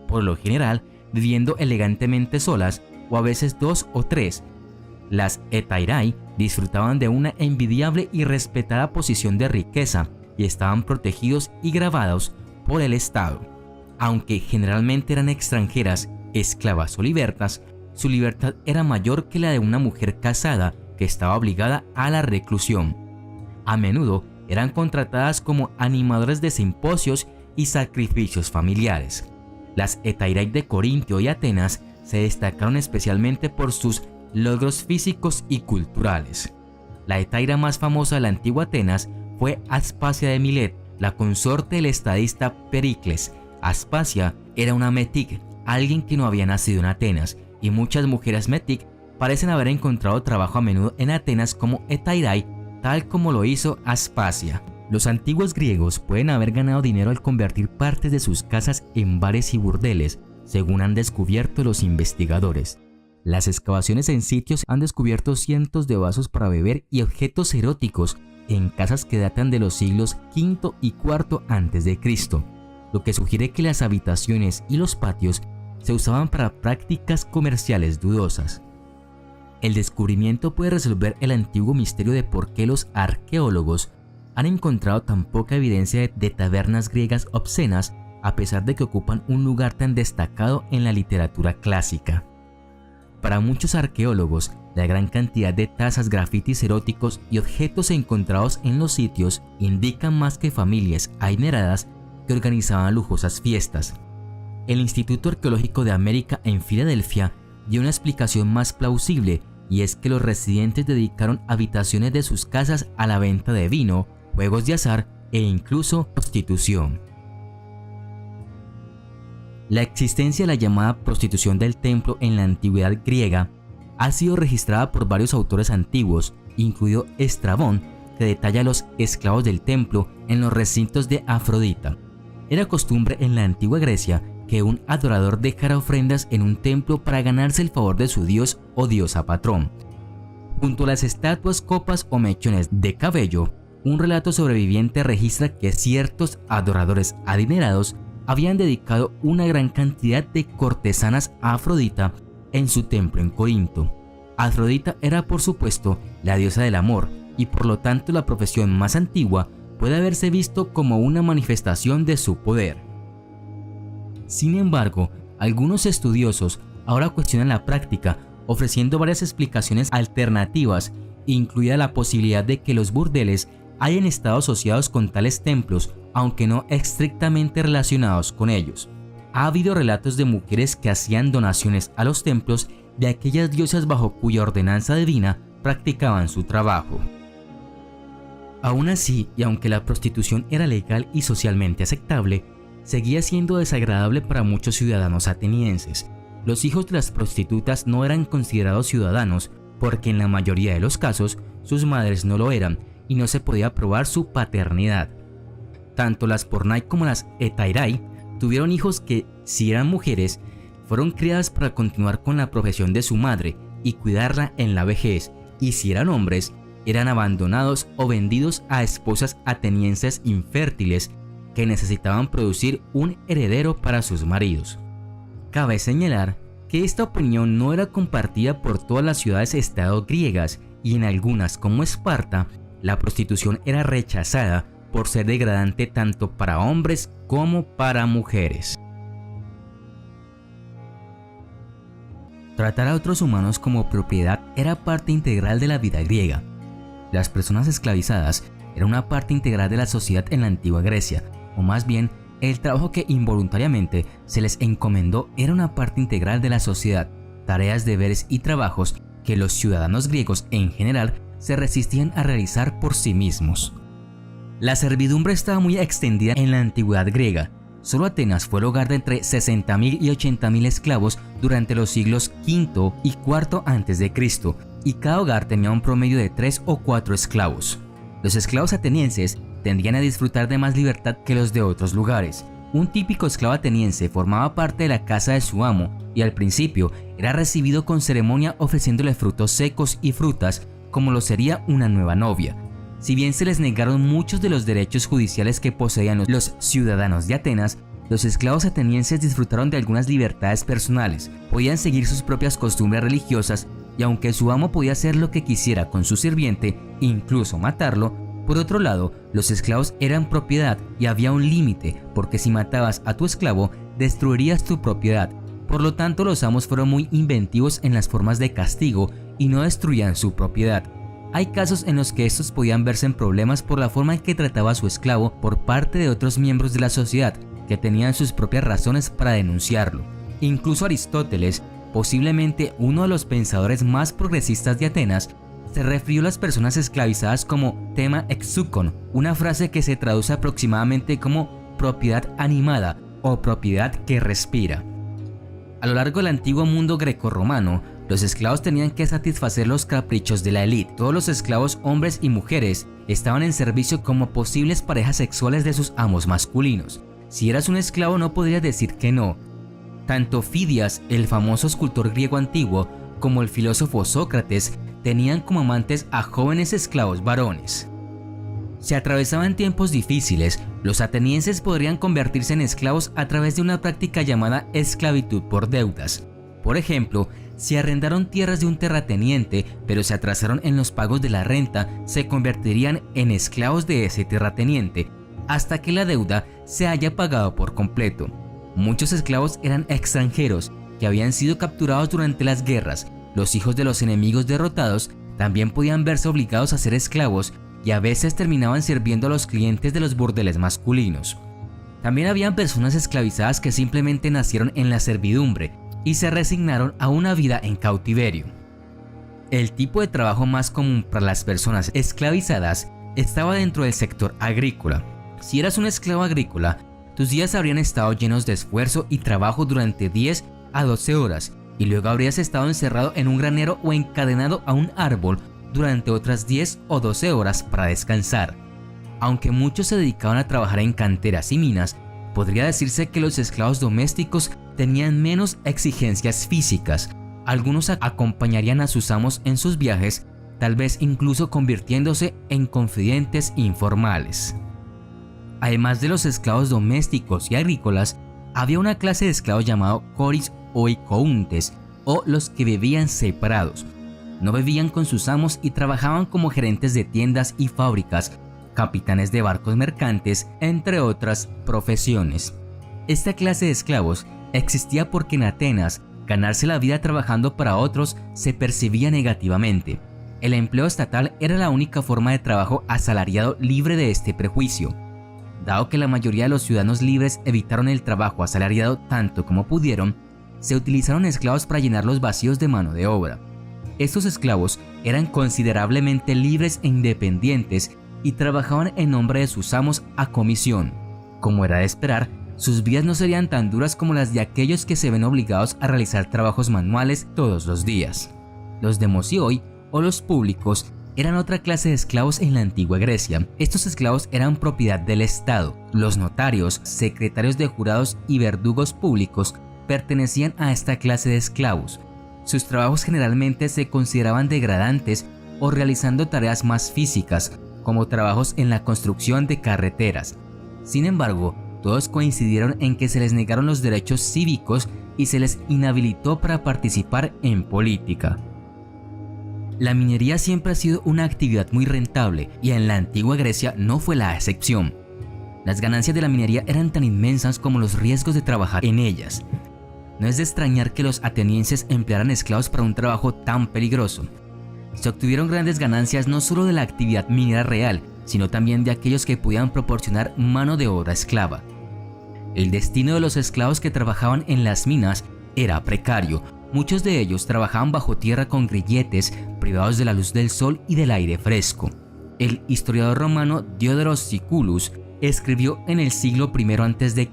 Por lo general, viviendo elegantemente solas, o a veces dos o tres, las hetairai disfrutaban de una envidiable y respetada posición de riqueza y estaban protegidos y grabados por el Estado. Aunque generalmente eran extranjeras, esclavas o libertas, su libertad era mayor que la de una mujer casada que estaba obligada a la reclusión. A menudo eran contratadas como animadoras de simposios y sacrificios familiares. Las hetairai de Corintio y Atenas se destacaron especialmente por sus logros físicos y culturales. La hetaira más famosa de la antigua Atenas fue Aspasia de Milet, la consorte del estadista Pericles. Aspasia era una metic, alguien que no había nacido en Atenas, y muchas mujeres metic parecen haber encontrado trabajo a menudo en Atenas como hetairai, tal como lo hizo Aspasia. Los antiguos griegos pueden haber ganado dinero al convertir partes de sus casas en bares y burdeles, según han descubierto los investigadores. Las excavaciones en sitios han descubierto cientos de vasos para beber y objetos eróticos en casas que datan de los siglos V y IV a.C., lo que sugiere que las habitaciones y los patios se usaban para prácticas comerciales dudosas. El descubrimiento puede resolver el antiguo misterio de por qué los arqueólogos han encontrado tan poca evidencia de tabernas griegas obscenas a pesar de que ocupan un lugar tan destacado en la literatura clásica. Para muchos arqueólogos, la gran cantidad de tazas, grafitis eróticos y objetos encontrados en los sitios indican más que familias adineradas que organizaban lujosas fiestas. El Instituto Arqueológico de América en Filadelfia dio una explicación más plausible, y es que los residentes dedicaron habitaciones de sus casas a la venta de vino, juegos de azar e incluso prostitución. La existencia de la llamada prostitución del templo en la antigüedad griega ha sido registrada por varios autores antiguos, incluido Estrabón, que detalla a los esclavos del templo en los recintos de Afrodita. Era costumbre en la antigua Grecia que un adorador dejara ofrendas en un templo para ganarse el favor de su dios o diosa patrón. Junto a las estatuas, copas o mechones de cabello, un relato sobreviviente registra que ciertos adoradores adinerados habían dedicado una gran cantidad de cortesanas a Afrodita en su templo en Corinto. Afrodita era, por supuesto, la diosa del amor, y por lo tanto la profesión más antigua puede haberse visto como una manifestación de su poder. Sin embargo, algunos estudiosos ahora cuestionan la práctica, ofreciendo varias explicaciones alternativas, incluida la posibilidad de que los burdeles hayan estado asociados con tales templos, aunque no estrictamente relacionados con ellos. Ha habido relatos de mujeres que hacían donaciones a los templos de aquellas diosas bajo cuya ordenanza divina practicaban su trabajo. Aún así, y aunque la prostitución era legal y socialmente aceptable, seguía siendo desagradable para muchos ciudadanos atenienses. Los hijos de las prostitutas no eran considerados ciudadanos porque en la mayoría de los casos sus madres no lo eran y no se podía probar su paternidad. Tanto las pornai como las hetairai tuvieron hijos que, si eran mujeres, fueron criadas para continuar con la profesión de su madre y cuidarla en la vejez, y si eran hombres, eran abandonados o vendidos a esposas atenienses infértiles que necesitaban producir un heredero para sus maridos. Cabe señalar que esta opinión no era compartida por todas las ciudades-estado griegas, y en algunas como Esparta, la prostitución era rechazada por ser degradante tanto para hombres como para mujeres. Tratar a otros humanos como propiedad era parte integral de la vida griega. Las personas esclavizadas eran una parte integral de la sociedad en la antigua Grecia, o más bien, el trabajo que involuntariamente se les encomendó era una parte integral de la sociedad, tareas, deberes y trabajos que los ciudadanos griegos en general se resistían a realizar por sí mismos. La servidumbre estaba muy extendida en la antigüedad griega. Solo Atenas fue el hogar de entre 60.000 y 80.000 esclavos durante los siglos V y IV a.C., y cada hogar tenía un promedio de 3 o 4 esclavos. Los esclavos atenienses tendían a disfrutar de más libertad que los de otros lugares. Un típico esclavo ateniense formaba parte de la casa de su amo y al principio era recibido con ceremonia ofreciéndole frutos secos y frutas, como lo sería una nueva novia. Si bien se les negaron muchos de los derechos judiciales que poseían los ciudadanos de Atenas, los esclavos atenienses disfrutaron de algunas libertades personales, podían seguir sus propias costumbres religiosas y aunque su amo podía hacer lo que quisiera con su sirviente, incluso matarlo, por otro lado, los esclavos eran propiedad y había un límite, porque si matabas a tu esclavo, destruirías tu propiedad. Por lo tanto, los amos fueron muy inventivos en las formas de castigo y no destruían su propiedad. Hay casos en los que estos podían verse en problemas por la forma en que trataba a su esclavo por parte de otros miembros de la sociedad, que tenían sus propias razones para denunciarlo. Incluso Aristóteles, posiblemente uno de los pensadores más progresistas de Atenas, se refirió a las personas esclavizadas como tema exukon, una frase que se traduce aproximadamente como propiedad animada o propiedad que respira. A lo largo del antiguo mundo grecorromano, los esclavos tenían que satisfacer los caprichos de la élite. Todos los esclavos, hombres y mujeres, estaban en servicio como posibles parejas sexuales de sus amos masculinos. Si eras un esclavo no podrías decir que no. Tanto Fidias, el famoso escultor griego antiguo, como el filósofo Sócrates tenían como amantes a jóvenes esclavos varones. Si atravesaban tiempos difíciles, los atenienses podrían convertirse en esclavos a través de una práctica llamada esclavitud por deudas. Por ejemplo, si arrendaron tierras de un terrateniente, pero se atrasaron en los pagos de la renta, se convertirían en esclavos de ese terrateniente, hasta que la deuda se haya pagado por completo. Muchos esclavos eran extranjeros, que habían sido capturados durante las guerras. Los hijos de los enemigos derrotados también podían verse obligados a ser esclavos y a veces terminaban sirviendo a los clientes de los burdeles masculinos. También habían personas esclavizadas que simplemente nacieron en la servidumbre y se resignaron a una vida en cautiverio. El tipo de trabajo más común para las personas esclavizadas estaba dentro del sector agrícola. Si eras un esclavo agrícola, tus días habrían estado llenos de esfuerzo y trabajo durante 10 a 12 horas y luego habrías estado encerrado en un granero o encadenado a un árbol durante otras 10 o 12 horas para descansar. Aunque muchos se dedicaban a trabajar en canteras y minas, podría decirse que los esclavos domésticos tenían menos exigencias físicas. Algunos acompañarían a sus amos en sus viajes, tal vez incluso convirtiéndose en confidentes informales. Además de los esclavos domésticos y agrícolas, había una clase de esclavos llamado coris o icountes, o los que vivían separados. No vivían con sus amos y trabajaban como gerentes de tiendas y fábricas, capitanes de barcos mercantes, entre otras profesiones. Esta clase de esclavos existía porque en Atenas ganarse la vida trabajando para otros se percibía negativamente. El empleo estatal era la única forma de trabajo asalariado libre de este prejuicio. Dado que la mayoría de los ciudadanos libres evitaron el trabajo asalariado tanto como pudieron, se utilizaron esclavos para llenar los vacíos de mano de obra. Estos esclavos eran considerablemente libres e independientes y trabajaban en nombre de sus amos a comisión. Como era de esperar, sus vidas no serían tan duras como las de aquellos que se ven obligados a realizar trabajos manuales todos los días. Los demosioi, o los públicos, eran otra clase de esclavos en la antigua Grecia. Estos esclavos eran propiedad del Estado. Los notarios, secretarios de jurados y verdugos públicos pertenecían a esta clase de esclavos. Sus trabajos generalmente se consideraban degradantes o realizando tareas más físicas, como trabajos en la construcción de carreteras. Sin embargo, todos coincidieron en que se les negaron los derechos cívicos y se les inhabilitó para participar en política. La minería siempre ha sido una actividad muy rentable y en la antigua Grecia no fue la excepción. Las ganancias de la minería eran tan inmensas como los riesgos de trabajar en ellas. No es de extrañar que los atenienses emplearan esclavos para un trabajo tan peligroso. Se obtuvieron grandes ganancias no solo de la actividad minera real, sino también de aquellos que podían proporcionar mano de obra esclava. El destino de los esclavos que trabajaban en las minas era precario. Muchos de ellos trabajaban bajo tierra con grilletes, privados de la luz del sol y del aire fresco. El historiador romano Diodoro Siculus escribió en el siglo I a.C.: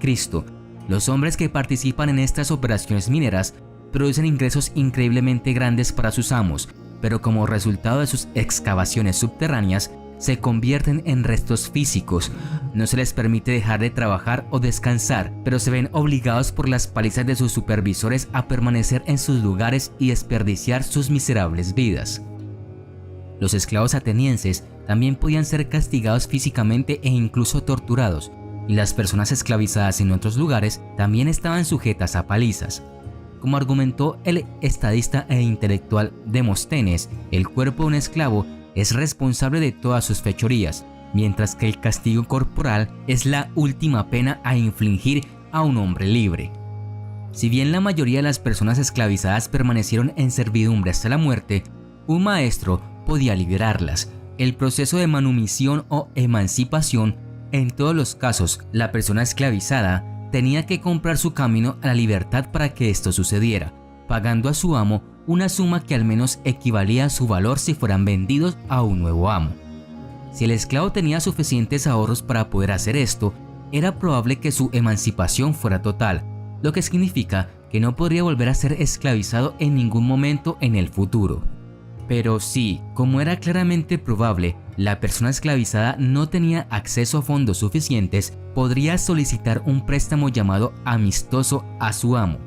los hombres que participan en estas operaciones mineras producen ingresos increíblemente grandes para sus amos, pero como resultado de sus excavaciones subterráneas, se convierten en restos físicos. No se les permite dejar de trabajar o descansar, pero se ven obligados por las palizas de sus supervisores a permanecer en sus lugares y desperdiciar sus miserables vidas. Los esclavos atenienses también podían ser castigados físicamente e incluso torturados, y las personas esclavizadas en otros lugares también estaban sujetas a palizas. Como argumentó el estadista e intelectual Demóstenes, el cuerpo de un esclavo es responsable de todas sus fechorías, mientras que el castigo corporal es la última pena a infligir a un hombre libre. Si bien la mayoría de las personas esclavizadas permanecieron en servidumbre hasta la muerte, un maestro podía liberarlas. El proceso de manumisión o emancipación, en todos los casos, la persona esclavizada tenía que comprar su camino a la libertad para que esto sucediera, pagando a su amo una suma que al menos equivalía a su valor si fueran vendidos a un nuevo amo. Si el esclavo tenía suficientes ahorros para poder hacer esto, era probable que su emancipación fuera total, lo que significa que no podría volver a ser esclavizado en ningún momento en el futuro. Pero si, como era claramente probable, la persona esclavizada no tenía acceso a fondos suficientes, podría solicitar un préstamo llamado amistoso a su amo.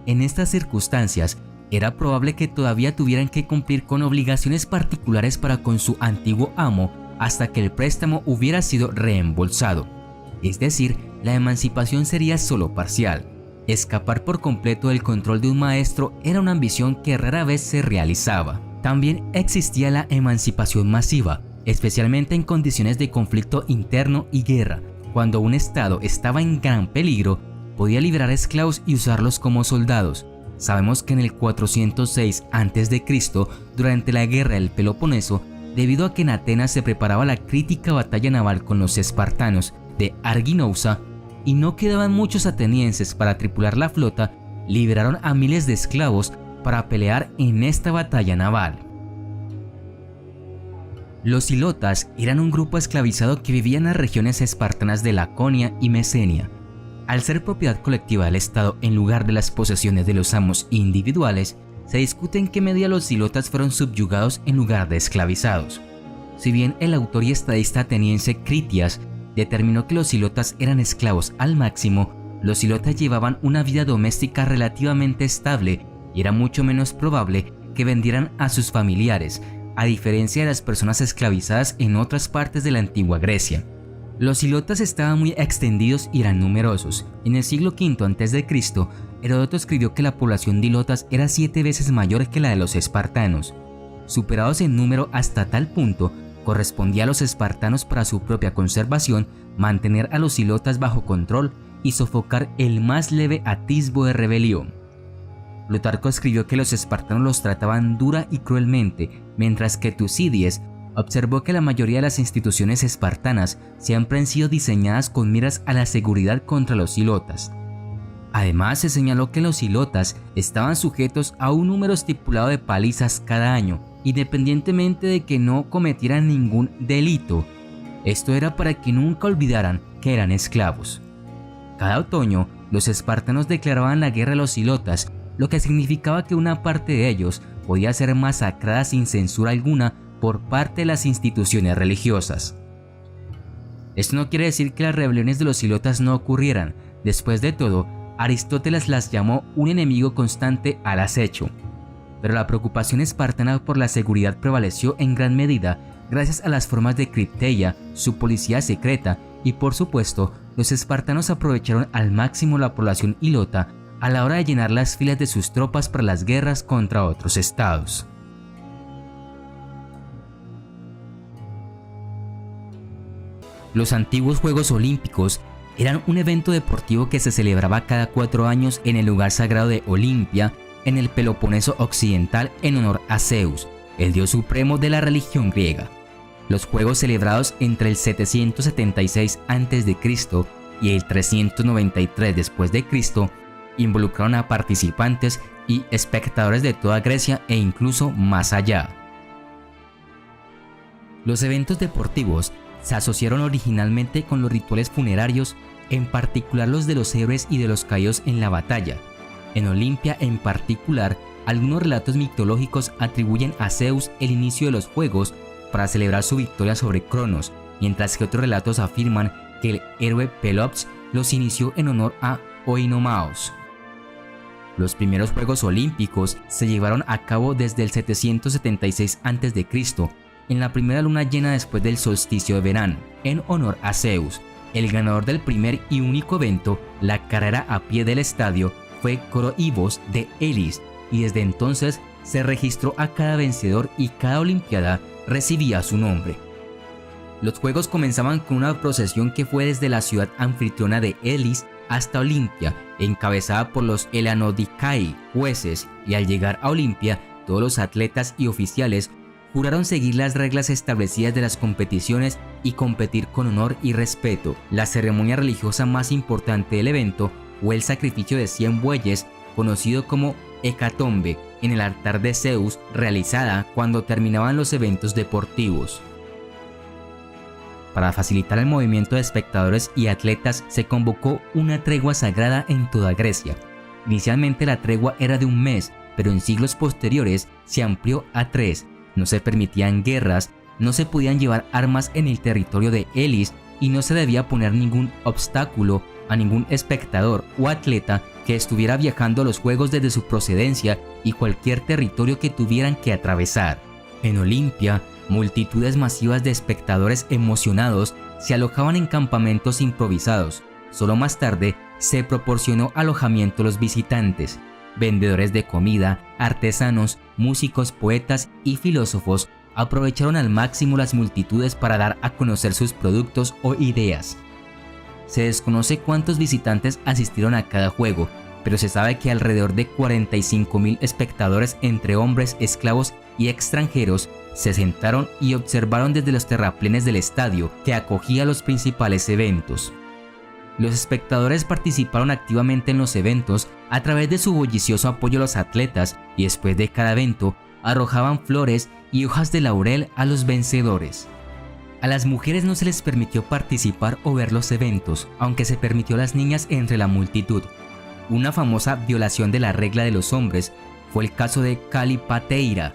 En estas circunstancias, era probable que todavía tuvieran que cumplir con obligaciones particulares para con su antiguo amo hasta que el préstamo hubiera sido reembolsado. Es decir, la emancipación sería solo parcial. Escapar por completo del control de un maestro era una ambición que rara vez se realizaba. También existía la emancipación masiva, especialmente en condiciones de conflicto interno y guerra. Cuando un estado estaba en gran peligro, podía liberar esclavos y usarlos como soldados. Sabemos que en el 406 a.C., durante la guerra del Peloponeso, debido a que en Atenas se preparaba la crítica batalla naval con los espartanos de Arginousa y no quedaban muchos atenienses para tripular la flota, liberaron a miles de esclavos para pelear en esta batalla naval. Los hilotas eran un grupo esclavizado que vivía en las regiones espartanas de Laconia y Mesenia. Al ser propiedad colectiva del Estado en lugar de las posesiones de los amos individuales, se discute en qué medida los hilotas fueron subyugados en lugar de esclavizados. Si bien el autor y estadista ateniense Critias determinó que los hilotas eran esclavos al máximo, los hilotas llevaban una vida doméstica relativamente estable y era mucho menos probable que vendieran a sus familiares, a diferencia de las personas esclavizadas en otras partes de la antigua Grecia. Los hilotas estaban muy extendidos y eran numerosos. En el siglo V a.C., Heródoto escribió que la población de hilotas era 7 veces mayor que la de los espartanos. Superados en número hasta tal punto, correspondía a los espartanos para su propia conservación mantener a los hilotas bajo control y sofocar el más leve atisbo de rebelión. Plutarco escribió que los espartanos los trataban dura y cruelmente, mientras que Tucídides observó que la mayoría de las instituciones espartanas siempre han sido diseñadas con miras a la seguridad contra los hilotas. Además, se señaló que los hilotas estaban sujetos a un número estipulado de palizas cada año, independientemente de que no cometieran ningún delito. Esto era para que nunca olvidaran que eran esclavos. Cada otoño, los espartanos declaraban la guerra a los hilotas, lo que significaba que una parte de ellos podía ser masacrada sin censura alguna por parte de las instituciones religiosas. Esto no quiere decir que las rebeliones de los hilotas no ocurrieran. Después de todo, Aristóteles las llamó un enemigo constante al acecho. Pero la preocupación espartana por la seguridad prevaleció en gran medida gracias a las formas de Cripteia, su policía secreta, y por supuesto, los espartanos aprovecharon al máximo la población hilota a la hora de llenar las filas de sus tropas para las guerras contra otros estados. Los antiguos Juegos Olímpicos eran un evento deportivo que se celebraba cada 4 años en el lugar sagrado de Olimpia, en el Peloponeso occidental, en honor a Zeus, el dios supremo de la religión griega. Los juegos celebrados entre el 776 a.C. y el 393 después de Cristo involucraron a participantes y espectadores de toda Grecia e incluso más allá. Los eventos deportivos se asociaron originalmente con los rituales funerarios, en particular los de los héroes y de los caídos en la batalla. En Olimpia en particular, algunos relatos mitológicos atribuyen a Zeus el inicio de los juegos para celebrar su victoria sobre Cronos, mientras que otros relatos afirman que el héroe Pelops los inició en honor a Oinomaos. Los primeros Juegos Olímpicos se llevaron a cabo desde el 776 a.C., en la primera luna llena después del solsticio de verano, en honor a Zeus. El ganador del primer y único evento, la carrera a pie del estadio, fue Croibos de Elis, y desde entonces se registró a cada vencedor y cada olimpiada recibía su nombre. Los juegos comenzaban con una procesión que fue desde la ciudad anfitriona de Elis hasta Olimpia, encabezada por los Elanodicai, jueces, y al llegar a Olimpia, todos los atletas y oficiales juraron seguir las reglas establecidas de las competiciones y competir con honor y respeto. La ceremonia religiosa más importante del evento fue el sacrificio de 100 bueyes, conocido como hecatombe, en el altar de Zeus, realizada cuando terminaban los eventos deportivos. Para facilitar el movimiento de espectadores y atletas, se convocó una tregua sagrada en toda Grecia. Inicialmente la tregua era de un mes, pero en siglos posteriores se amplió a 3. No se permitían guerras, no se podían llevar armas en el territorio de Elis y no se debía poner ningún obstáculo a ningún espectador o atleta que estuviera viajando a los juegos desde su procedencia y cualquier territorio que tuvieran que atravesar. En Olimpia, multitudes masivas de espectadores emocionados se alojaban en campamentos improvisados. Solo más tarde se proporcionó alojamiento a los visitantes. Vendedores de comida, artesanos, músicos, poetas y filósofos aprovecharon al máximo las multitudes para dar a conocer sus productos o ideas. Se desconoce cuántos visitantes asistieron a cada juego, pero se sabe que alrededor de 45.000 espectadores entre hombres, esclavos y extranjeros se sentaron y observaron desde los terraplenes del estadio que acogía los principales eventos. Los espectadores participaron activamente en los eventos a través de su bullicioso apoyo a los atletas y después de cada evento arrojaban flores y hojas de laurel a los vencedores. A las mujeres no se les permitió participar o ver los eventos, aunque se permitió a las niñas entre la multitud. Una famosa violación de la regla de los hombres fue el caso de Calipateira.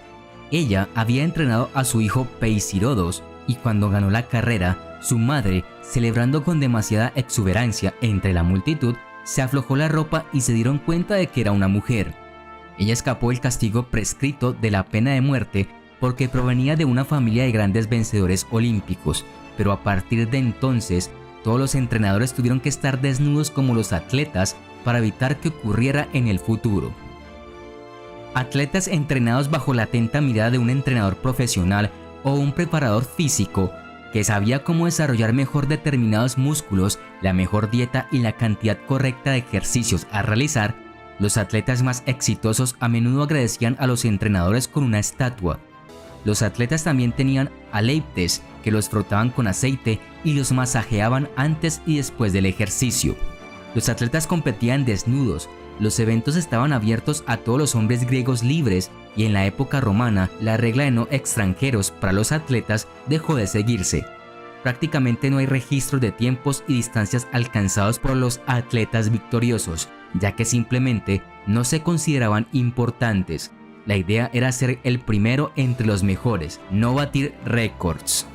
Ella había entrenado a su hijo Peisirodos y cuando ganó la carrera, su madre, celebrando con demasiada exuberancia entre la multitud, se aflojó la ropa y se dieron cuenta de que era una mujer. Ella escapó del castigo prescrito de la pena de muerte porque provenía de una familia de grandes vencedores olímpicos, pero a partir de entonces, todos los entrenadores tuvieron que estar desnudos como los atletas para evitar que ocurriera en el futuro. Atletas entrenados bajo la atenta mirada de un entrenador profesional o un preparador físico que sabía cómo desarrollar mejor determinados músculos, la mejor dieta y la cantidad correcta de ejercicios a realizar, los atletas más exitosos a menudo agradecían a los entrenadores con una estatua. Los atletas también tenían aleiptes que los frotaban con aceite y los masajeaban antes y después del ejercicio. Los atletas competían desnudos. Los eventos estaban abiertos a todos los hombres griegos libres y en la época romana la regla de no extranjeros para los atletas dejó de seguirse. Prácticamente no hay registros de tiempos y distancias alcanzados por los atletas victoriosos, ya que simplemente no se consideraban importantes. La idea era ser el primero entre los mejores, no batir récords.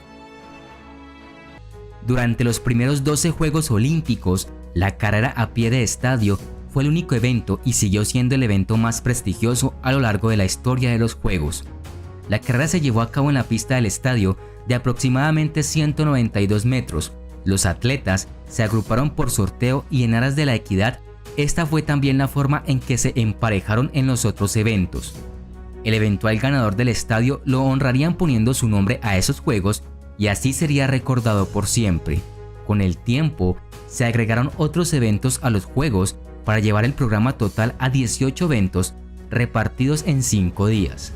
Durante los primeros 12 Juegos Olímpicos, la carrera a pie de estadio fue el único evento y siguió siendo el evento más prestigioso a lo largo de la historia de los Juegos. La carrera se llevó a cabo en la pista del estadio de aproximadamente 192 metros. Los atletas se agruparon por sorteo y en aras de la equidad, esta fue también la forma en que se emparejaron en los otros eventos. El eventual ganador del estadio lo honrarían poniendo su nombre a esos juegos y así sería recordado por siempre. Con el tiempo, se agregaron otros eventos a los juegos para llevar el programa total a 18 eventos repartidos en 5 días.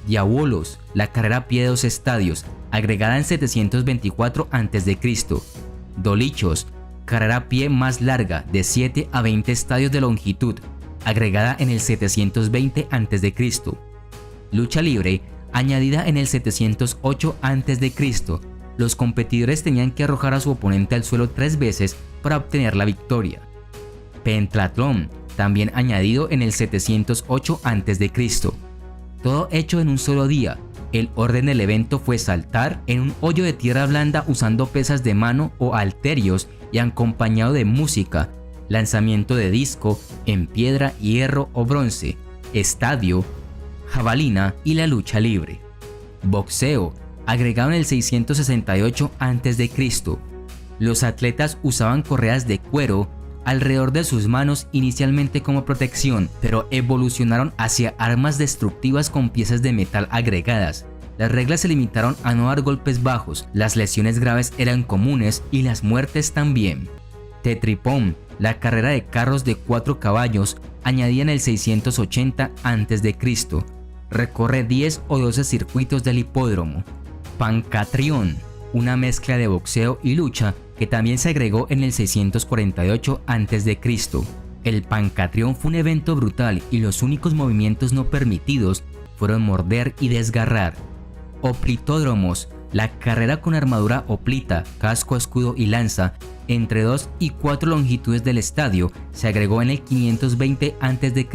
Diabolos, la carrera a pie de 2 estadios, agregada en 724 a.C. Dolichos, carrera a pie más larga de 7 a 20 estadios de longitud, agregada en el 720 a.C. Lucha libre, añadida en el 708 a.C. Los competidores tenían que arrojar a su oponente al suelo 3 veces para obtener la victoria. Pentatlón, también añadido en el 708 a.C. Todo hecho en un solo día. El orden del evento fue saltar en un hoyo de tierra blanda usando pesas de mano o halterios y acompañado de música, lanzamiento de disco en piedra, hierro o bronce, estadio, jabalina y la lucha libre. Boxeo, agregado en el 668 a.C. Los atletas usaban correas de cuero alrededor de sus manos inicialmente como protección, pero evolucionaron hacia armas destructivas con piezas de metal agregadas. Las reglas se limitaron a no dar golpes bajos, las lesiones graves eran comunes y las muertes también. Tetripón, la carrera de carros de 4 caballos, añadida en el 680 a.C. Recorre 10 o 12 circuitos del hipódromo. Pancatrión, una mezcla de boxeo y lucha que también se agregó en el 648 a.C. El Pancatrión fue un evento brutal y los únicos movimientos no permitidos fueron morder y desgarrar. Oplitódromos, la carrera con armadura oplita, casco, escudo y lanza, entre 2 y 4 longitudes del estadio, se agregó en el 520 a.C.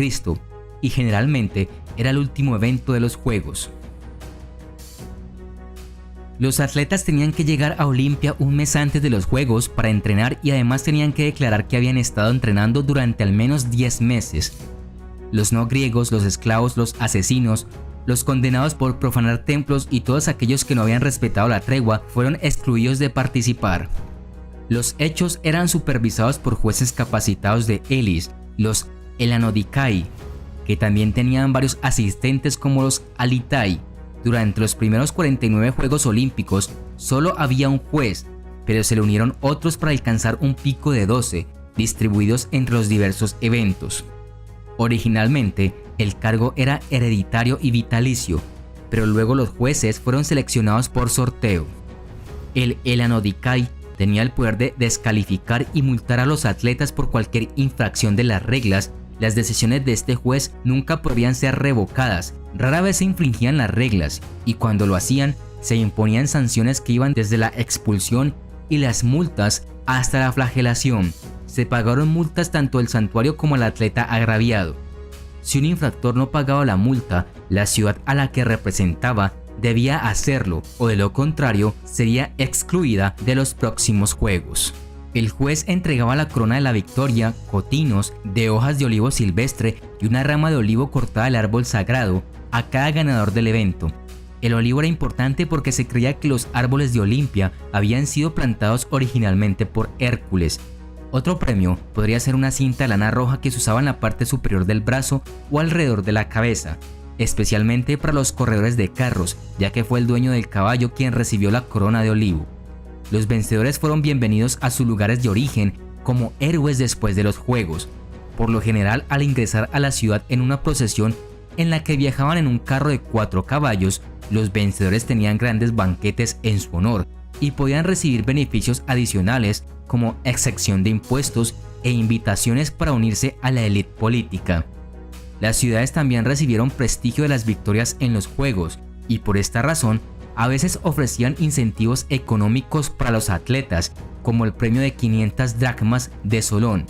y generalmente era el último evento de los Juegos. Los atletas tenían que llegar a Olimpia un mes antes de los Juegos para entrenar y además tenían que declarar que habían estado entrenando durante al menos 10 meses. Los no griegos, los esclavos, los asesinos, los condenados por profanar templos y todos aquellos que no habían respetado la tregua fueron excluidos de participar. Los hechos eran supervisados por jueces capacitados de Elis, los Elanodikai, que también tenían varios asistentes como los Alitai. Durante los primeros 49 Juegos Olímpicos solo había un juez, pero se le unieron otros para alcanzar un pico de 12, distribuidos entre los diversos eventos. Originalmente, el cargo era hereditario y vitalicio, pero luego los jueces fueron seleccionados por sorteo. El Elanodikai tenía el poder de descalificar y multar a los atletas por cualquier infracción de las reglas. Las decisiones de este juez nunca podían ser revocadas, rara vez se infringían las reglas y cuando lo hacían se imponían sanciones que iban desde la expulsión y las multas hasta la flagelación. Se pagaron multas tanto al santuario como al atleta agraviado. Si un infractor no pagaba la multa, la ciudad a la que representaba debía hacerlo o de lo contrario sería excluida de los próximos Juegos. El juez entregaba la corona de la victoria, cotinos de hojas de olivo silvestre y una rama de olivo cortada del árbol sagrado a cada ganador del evento. El olivo era importante porque se creía que los árboles de Olimpia habían sido plantados originalmente por Hércules. Otro premio podría ser una cinta de lana roja que se usaba en la parte superior del brazo o alrededor de la cabeza, especialmente para los corredores de carros, ya que fue el dueño del caballo quien recibió la corona de olivo. Los vencedores fueron bienvenidos a sus lugares de origen como héroes después de los Juegos, por lo general al ingresar a la ciudad en una procesión en la que viajaban en un carro de 4 caballos. Los vencedores tenían grandes banquetes en su honor y podían recibir beneficios adicionales como exención de impuestos e invitaciones para unirse a la élite política. Las ciudades también recibieron prestigio de las victorias en los Juegos y por esta razón a veces ofrecían incentivos económicos para los atletas, como el premio de 500 dracmas de Solón,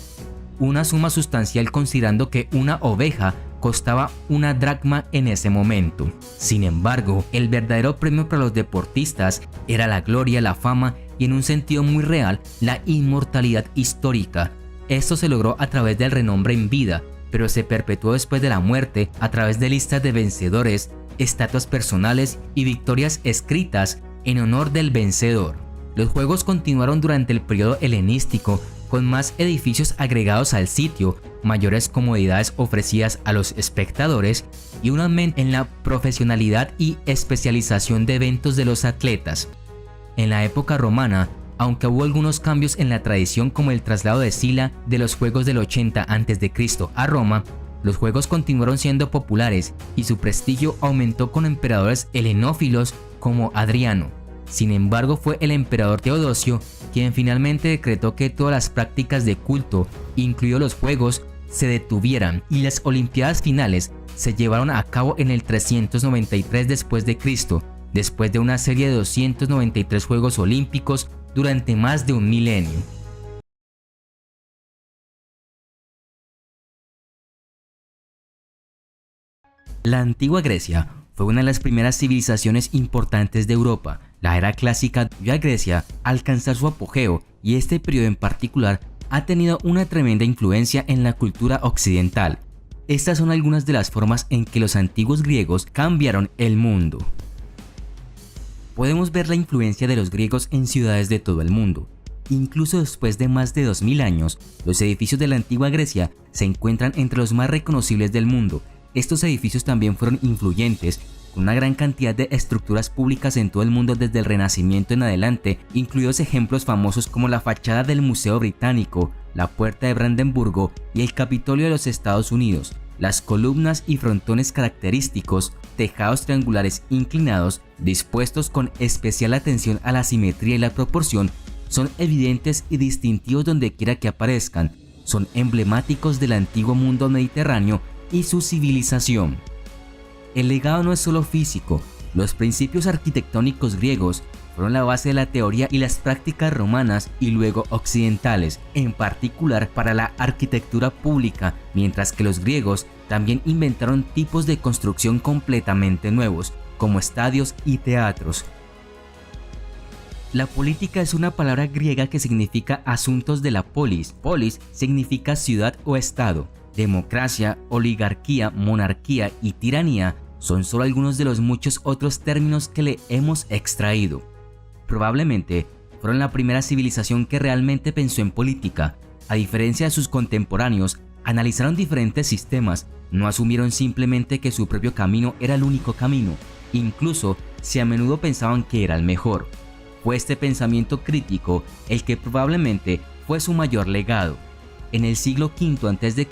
una suma sustancial considerando que una oveja costaba una dracma en ese momento. Sin embargo, el verdadero premio para los deportistas era la gloria, la fama y en un sentido muy real, la inmortalidad histórica. Esto se logró a través del renombre en vida, pero se perpetuó después de la muerte a través de listas de vencedores, estatuas personales y victorias escritas en honor del vencedor. Los Juegos continuaron durante el periodo helenístico con más edificios agregados al sitio, mayores comodidades ofrecidas a los espectadores y un aumento en la profesionalidad y especialización de eventos de los atletas. En la época romana, aunque hubo algunos cambios en la tradición como el traslado de Sila de los Juegos del 80 a.C. a Roma, los Juegos continuaron siendo populares y su prestigio aumentó con emperadores helenófilos como Adriano. Sin embargo, fue el emperador Teodosio quien finalmente decretó que todas las prácticas de culto, incluidos los Juegos, se detuvieran y las Olimpiadas finales se llevaron a cabo en el 393 después de Cristo, después de una serie de 293 Juegos Olímpicos durante más de un milenio. La antigua Grecia fue una de las primeras civilizaciones importantes de Europa. La era clásica vio a Grecia alcanzar su apogeo y este periodo en particular ha tenido una tremenda influencia en la cultura occidental. Estas son algunas de las formas en que los antiguos griegos cambiaron el mundo. Podemos ver la influencia de los griegos en ciudades de todo el mundo. Incluso después de más de 2000 años, los edificios de la antigua Grecia se encuentran entre los más reconocibles del mundo. Estos edificios también fueron influyentes, con una gran cantidad de estructuras públicas en todo el mundo desde el Renacimiento en adelante, incluidos ejemplos famosos como la fachada del Museo Británico, la Puerta de Brandenburgo y el Capitolio de los Estados Unidos. Las columnas y frontones característicos, tejados triangulares inclinados, dispuestos con especial atención a la simetría y la proporción, son evidentes y distintivos donde quiera que aparezcan. Son emblemáticos del antiguo mundo mediterráneo y su civilización. El legado no es solo físico. Los principios arquitectónicos griegos fueron la base de la teoría y las prácticas romanas y luego occidentales, en particular para la arquitectura pública, mientras que los griegos también inventaron tipos de construcción completamente nuevos, como estadios y teatros. La política es una palabra griega que significa asuntos de la polis. Polis significa ciudad o estado. Democracia, oligarquía, monarquía y tiranía son solo algunos de los muchos otros términos que le hemos extraído. Probablemente fueron la primera civilización que realmente pensó en política. A diferencia de sus contemporáneos, analizaron diferentes sistemas, no asumieron simplemente que su propio camino era el único camino, incluso si a menudo pensaban que era el mejor. Fue este pensamiento crítico el que probablemente fue su mayor legado. En el siglo V a.C.,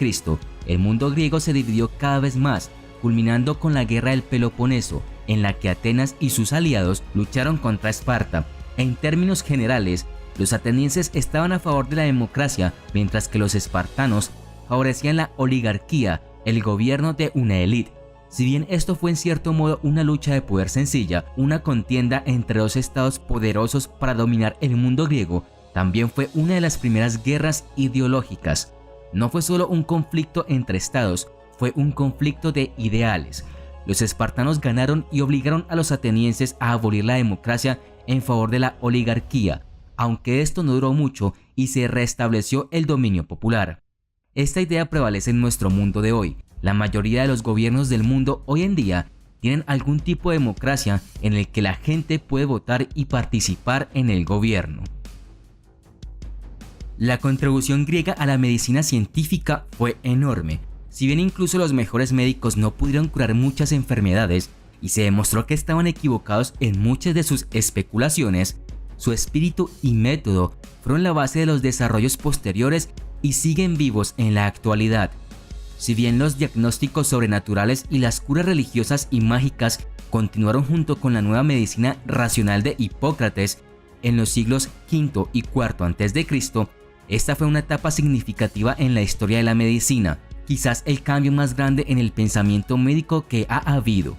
el mundo griego se dividió cada vez más, culminando con la Guerra del Peloponeso, en la que Atenas y sus aliados lucharon contra Esparta. En términos generales, los atenienses estaban a favor de la democracia, mientras que los espartanos favorecían la oligarquía, el gobierno de una élite. Si bien esto fue en cierto modo una lucha de poder sencilla, una contienda entre dos estados poderosos para dominar el mundo griego, también fue una de las primeras guerras ideológicas. No fue solo un conflicto entre estados, fue un conflicto de ideales. Los espartanos ganaron y obligaron a los atenienses a abolir la democracia en favor de la oligarquía, aunque esto no duró mucho y se restableció el dominio popular. Esta idea prevalece en nuestro mundo de hoy. La mayoría de los gobiernos del mundo hoy en día tienen algún tipo de democracia en el que la gente puede votar y participar en el gobierno. La contribución griega a la medicina científica fue enorme. Si bien incluso los mejores médicos no pudieron curar muchas enfermedades y se demostró que estaban equivocados en muchas de sus especulaciones, su espíritu y método fueron la base de los desarrollos posteriores y siguen vivos en la actualidad. Si bien los diagnósticos sobrenaturales y las curas religiosas y mágicas continuaron junto con la nueva medicina racional de Hipócrates en los siglos V y IV a.C., esta fue una etapa significativa en la historia de la medicina, quizás el cambio más grande en el pensamiento médico que ha habido.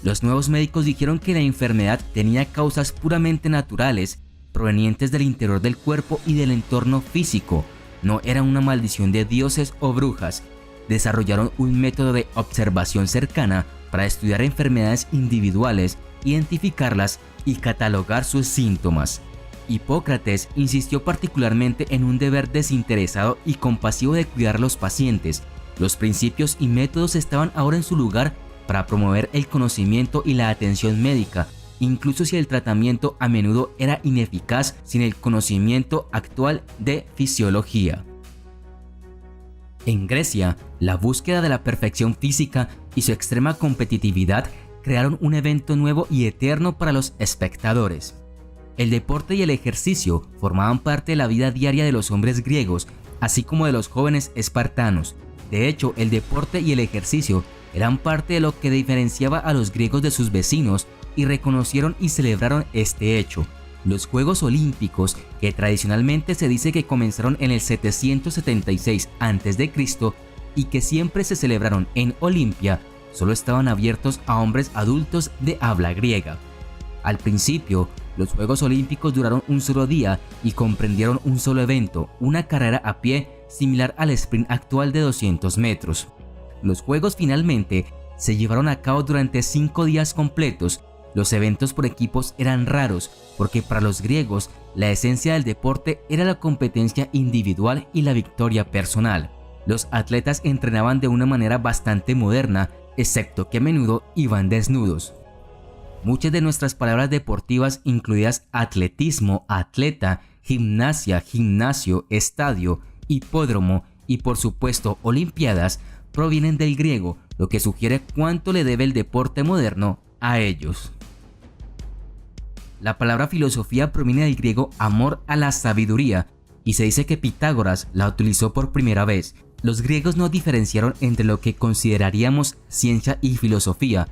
Los nuevos médicos dijeron que la enfermedad tenía causas puramente naturales, provenientes del interior del cuerpo y del entorno físico, no era una maldición de dioses o brujas. Desarrollaron un método de observación cercana para estudiar enfermedades individuales, identificarlas y catalogar sus síntomas. Hipócrates insistió particularmente en un deber desinteresado y compasivo de cuidar a los pacientes. Los principios y métodos estaban ahora en su lugar para promover el conocimiento y la atención médica, incluso si el tratamiento a menudo era ineficaz sin el conocimiento actual de fisiología. En Grecia, la búsqueda de la perfección física y su extrema competitividad crearon un evento nuevo y eterno para los espectadores. El deporte y el ejercicio formaban parte de la vida diaria de los hombres griegos, así como de los jóvenes espartanos. De hecho, el deporte y el ejercicio eran parte de lo que diferenciaba a los griegos de sus vecinos y reconocieron y celebraron este hecho. Los Juegos Olímpicos, que tradicionalmente se dice que comenzaron en el 776 a.C., y que siempre se celebraron en Olimpia, solo estaban abiertos a hombres adultos de habla griega. Al principio, los Juegos Olímpicos duraron un solo día y comprendieron un solo evento, una carrera a pie similar al sprint actual de 200 metros. Los Juegos finalmente se llevaron a cabo durante 5 días completos. Los eventos por equipos eran raros porque para los griegos la esencia del deporte era la competencia individual y la victoria personal. Los atletas entrenaban de una manera bastante moderna, excepto que a menudo iban desnudos. Muchas de nuestras palabras deportivas, incluidas atletismo, atleta, gimnasia, gimnasio, estadio, hipódromo y por supuesto olimpiadas, provienen del griego, lo que sugiere cuánto le debe el deporte moderno a ellos. La palabra filosofía proviene del griego amor a la sabiduría y se dice que Pitágoras la utilizó por primera vez. Los griegos no diferenciaron entre lo que consideraríamos ciencia y filosofía.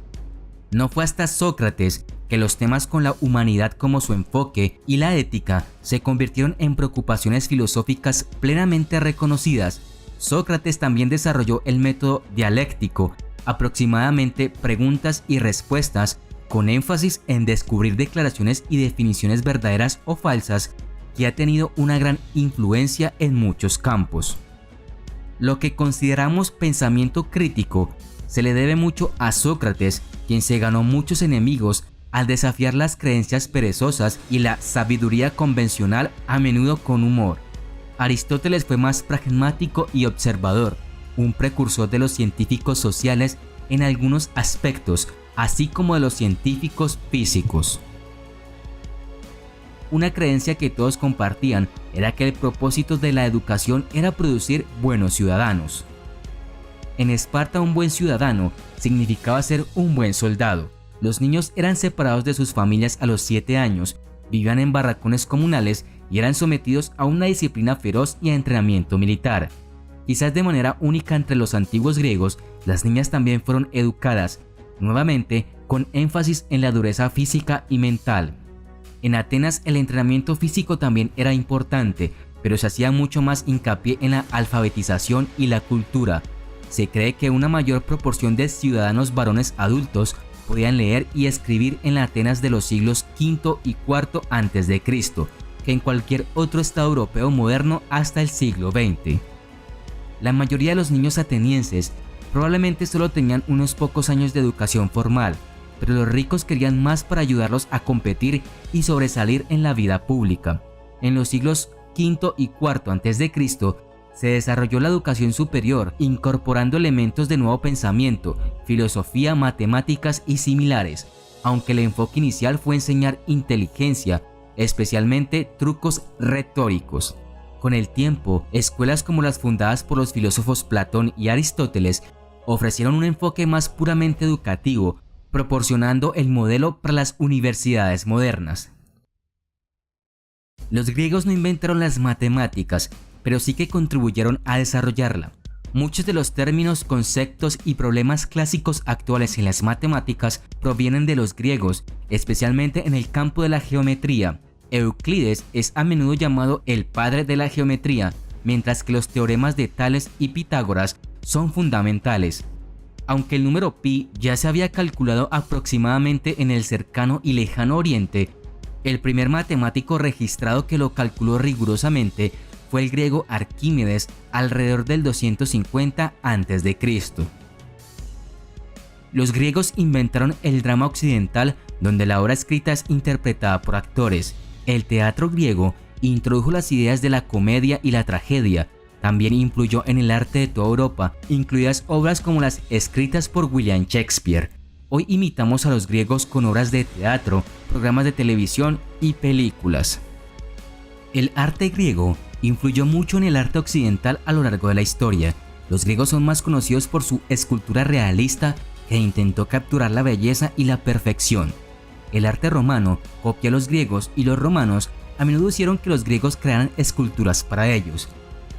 No fue hasta Sócrates que los temas con la humanidad como su enfoque y la ética se convirtieron en preocupaciones filosóficas plenamente reconocidas. Sócrates también desarrolló el método dialéctico, aproximadamente preguntas y respuestas, con énfasis en descubrir declaraciones y definiciones verdaderas o falsas, que ha tenido una gran influencia en muchos campos. Lo que consideramos pensamiento crítico se le debe mucho a Sócrates, quien se ganó muchos enemigos al desafiar las creencias perezosas y la sabiduría convencional, a menudo con humor. Aristóteles fue más pragmático y observador, un precursor de los científicos sociales en algunos aspectos, así como de los científicos físicos. Una creencia que todos compartían era que el propósito de la educación era producir buenos ciudadanos. En Esparta, un buen ciudadano significaba ser un buen soldado. Los niños eran separados de sus familias a los 7 años, vivían en barracones comunales y eran sometidos a una disciplina feroz y a entrenamiento militar. Quizás de manera única entre los antiguos griegos, las niñas también fueron educadas, nuevamente con énfasis en la dureza física y mental. En Atenas el entrenamiento físico también era importante, pero se hacía mucho más hincapié en la alfabetización y la cultura. Se cree que una mayor proporción de ciudadanos varones adultos podían leer y escribir en la Atenas de los siglos V y IV a.C. que en cualquier otro estado europeo moderno hasta el siglo XX. La mayoría de los niños atenienses probablemente solo tenían unos pocos años de educación formal, pero los ricos querían más para ayudarlos a competir y sobresalir en la vida pública. En los siglos V y IV a.C. se desarrolló la educación superior, incorporando elementos de nuevo pensamiento, filosofía, matemáticas y similares, aunque el enfoque inicial fue enseñar inteligencia, especialmente trucos retóricos. Con el tiempo, escuelas como las fundadas por los filósofos Platón y Aristóteles ofrecieron un enfoque más puramente educativo, proporcionando el modelo para las universidades modernas. Los griegos no inventaron las matemáticas, pero sí que contribuyeron a desarrollarla. Muchos de los términos, conceptos y problemas clásicos actuales en las matemáticas provienen de los griegos, especialmente en el campo de la geometría. Euclides es a menudo llamado el padre de la geometría, mientras que los teoremas de Tales y Pitágoras son fundamentales. Aunque el número pi ya se había calculado aproximadamente en el cercano y lejano Oriente, el primer matemático registrado que lo calculó rigurosamente fue el griego Arquímedes alrededor del 250 a.C. Los griegos inventaron el drama occidental, donde la obra escrita es interpretada por actores. El teatro griego introdujo las ideas de la comedia y la tragedia. También influyó en el arte de toda Europa, incluidas obras como las escritas por William Shakespeare. Hoy imitamos a los griegos con obras de teatro, programas de televisión y películas. El arte griego influyó mucho en el arte occidental a lo largo de la historia. Los griegos son más conocidos por su escultura realista, que intentó capturar la belleza y la perfección. El arte romano copió a los griegos y los romanos a menudo hicieron que los griegos crearan esculturas para ellos.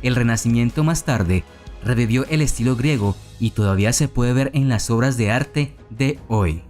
El Renacimiento más tarde revivió el estilo griego y todavía se puede ver en las obras de arte de hoy.